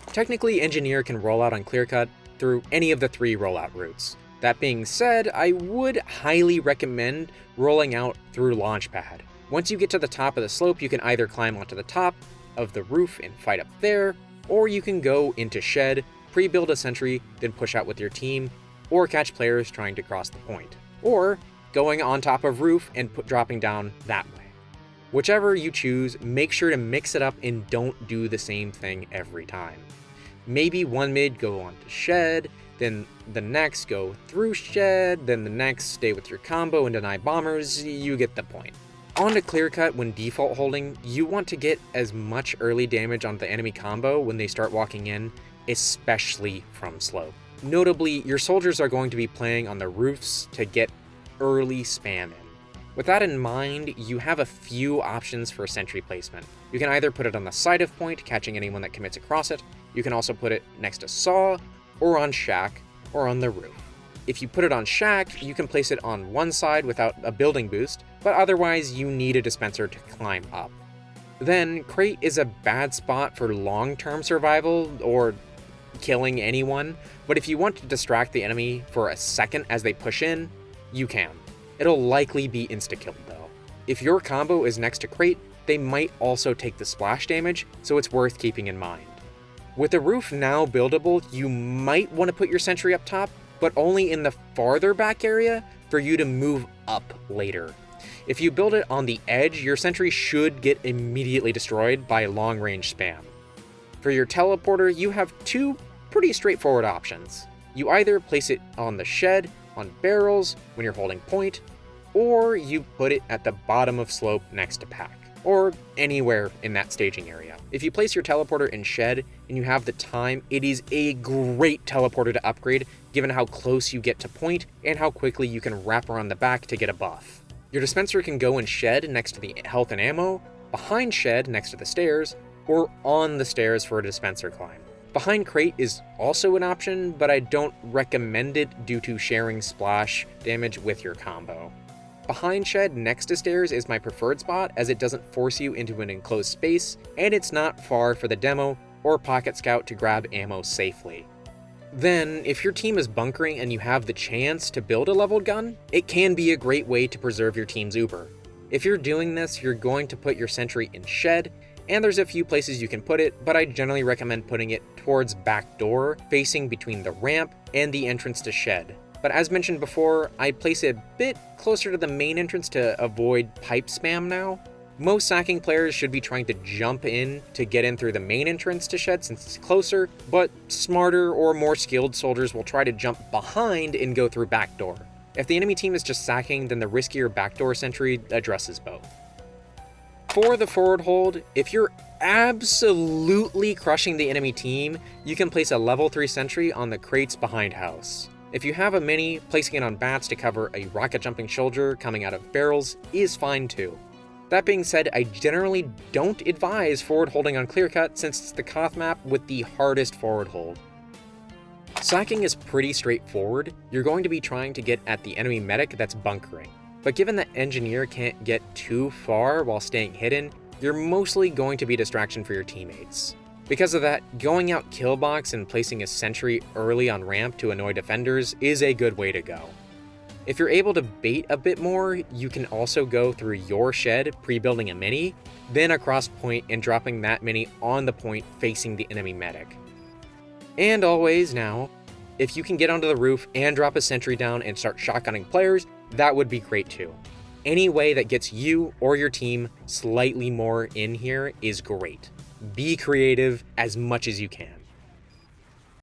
Technically, Engineer can roll out on Clearcut through any of the 3 rollout routes. That being said, I would highly recommend rolling out through Launchpad. Once you get to the top of the slope, you can either climb onto the top of the roof and fight up there, or you can go into shed, pre-build a sentry, then push out with your team, or catch players trying to cross the point, or going on top of roof and dropping down that way. Whichever you choose, make sure to mix it up and don't do the same thing every time. Maybe one mid go onto shed, then the next go through shed, then the next stay with your combo and deny bombers, you get the point. On to Clearcut, when default holding, you want to get as much early damage on the enemy combo when they start walking in, especially from slope. Notably, your soldiers are going to be playing on the roofs to get early spam in. With that in mind, you have a few options for sentry placement. You can either put it on the side of point, catching anyone that commits across it. You can also put it next to saw, or on shack, or on the roof. If you put it on shack, you can place it on one side without a building boost, but otherwise you need a dispenser to climb up. Then, crate is a bad spot for long-term survival, or killing anyone, but if you want to distract the enemy for a second as they push in, you can. It'll likely be insta-killed though. If your combo is next to crate, they might also take the splash damage, so it's worth keeping in mind. With the roof now buildable, you might want to put your sentry up top, but only in the farther back area for you to move up later. If you build it on the edge, your sentry should get immediately destroyed by long-range spam. For your teleporter, you have 2 pretty straightforward options. You either place it on the shed, on barrels, when you're holding point, or you put it at the bottom of slope next to pack, or anywhere in that staging area. If you place your teleporter in shed and you have the time, it is a great teleporter to upgrade given how close you get to point and how quickly you can wrap around the back to get a buff. Your dispenser can go in shed next to the health and ammo, behind shed next to the stairs, or on the stairs for a dispenser climb. Behind crate is also an option, but I don't recommend it due to sharing splash damage with your combo. Behind shed next to stairs is my preferred spot as it doesn't force you into an enclosed space, and it's not far for the demo or pocket scout to grab ammo safely. Then, if your team is bunkering and you have the chance to build a leveled gun, it can be a great way to preserve your team's uber. If you're doing this, you're going to put your sentry in shed, and there's a few places you can put it, but I generally recommend putting it towards back door, facing between the ramp and the entrance to shed. But as mentioned before, I place it a bit closer to the main entrance to avoid pipe spam now. Most sacking players should be trying to jump in to get in through the main entrance to shed since it's closer, but smarter or more skilled soldiers will try to jump behind and go through backdoor. If the enemy team is just sacking, then the riskier backdoor sentry addresses both. For the forward hold, if you're absolutely crushing the enemy team, you can place a level 3 sentry on the crates behind house. If you have a mini, placing it on bats to cover a rocket jumping soldier coming out of barrels is fine too. That being said, I generally don't advise forward holding on Clearcut since it's the KOTH map with the hardest forward hold. Sacking is pretty straightforward. You're going to be trying to get at the enemy medic that's bunkering. But given that engineer can't get too far while staying hidden, you're mostly going to be a distraction for your teammates. Because of that, going out killbox and placing a sentry early on ramp to annoy defenders is a good way to go. If you're able to bait a bit more, you can also go through your shed, pre-building a mini, then across point and dropping that mini on the point facing the enemy medic. And always now, if you can get onto the roof and drop a sentry down and start shotgunning players, that would be great too. Any way that gets you or your team slightly more in here is great. Be creative as much as you can.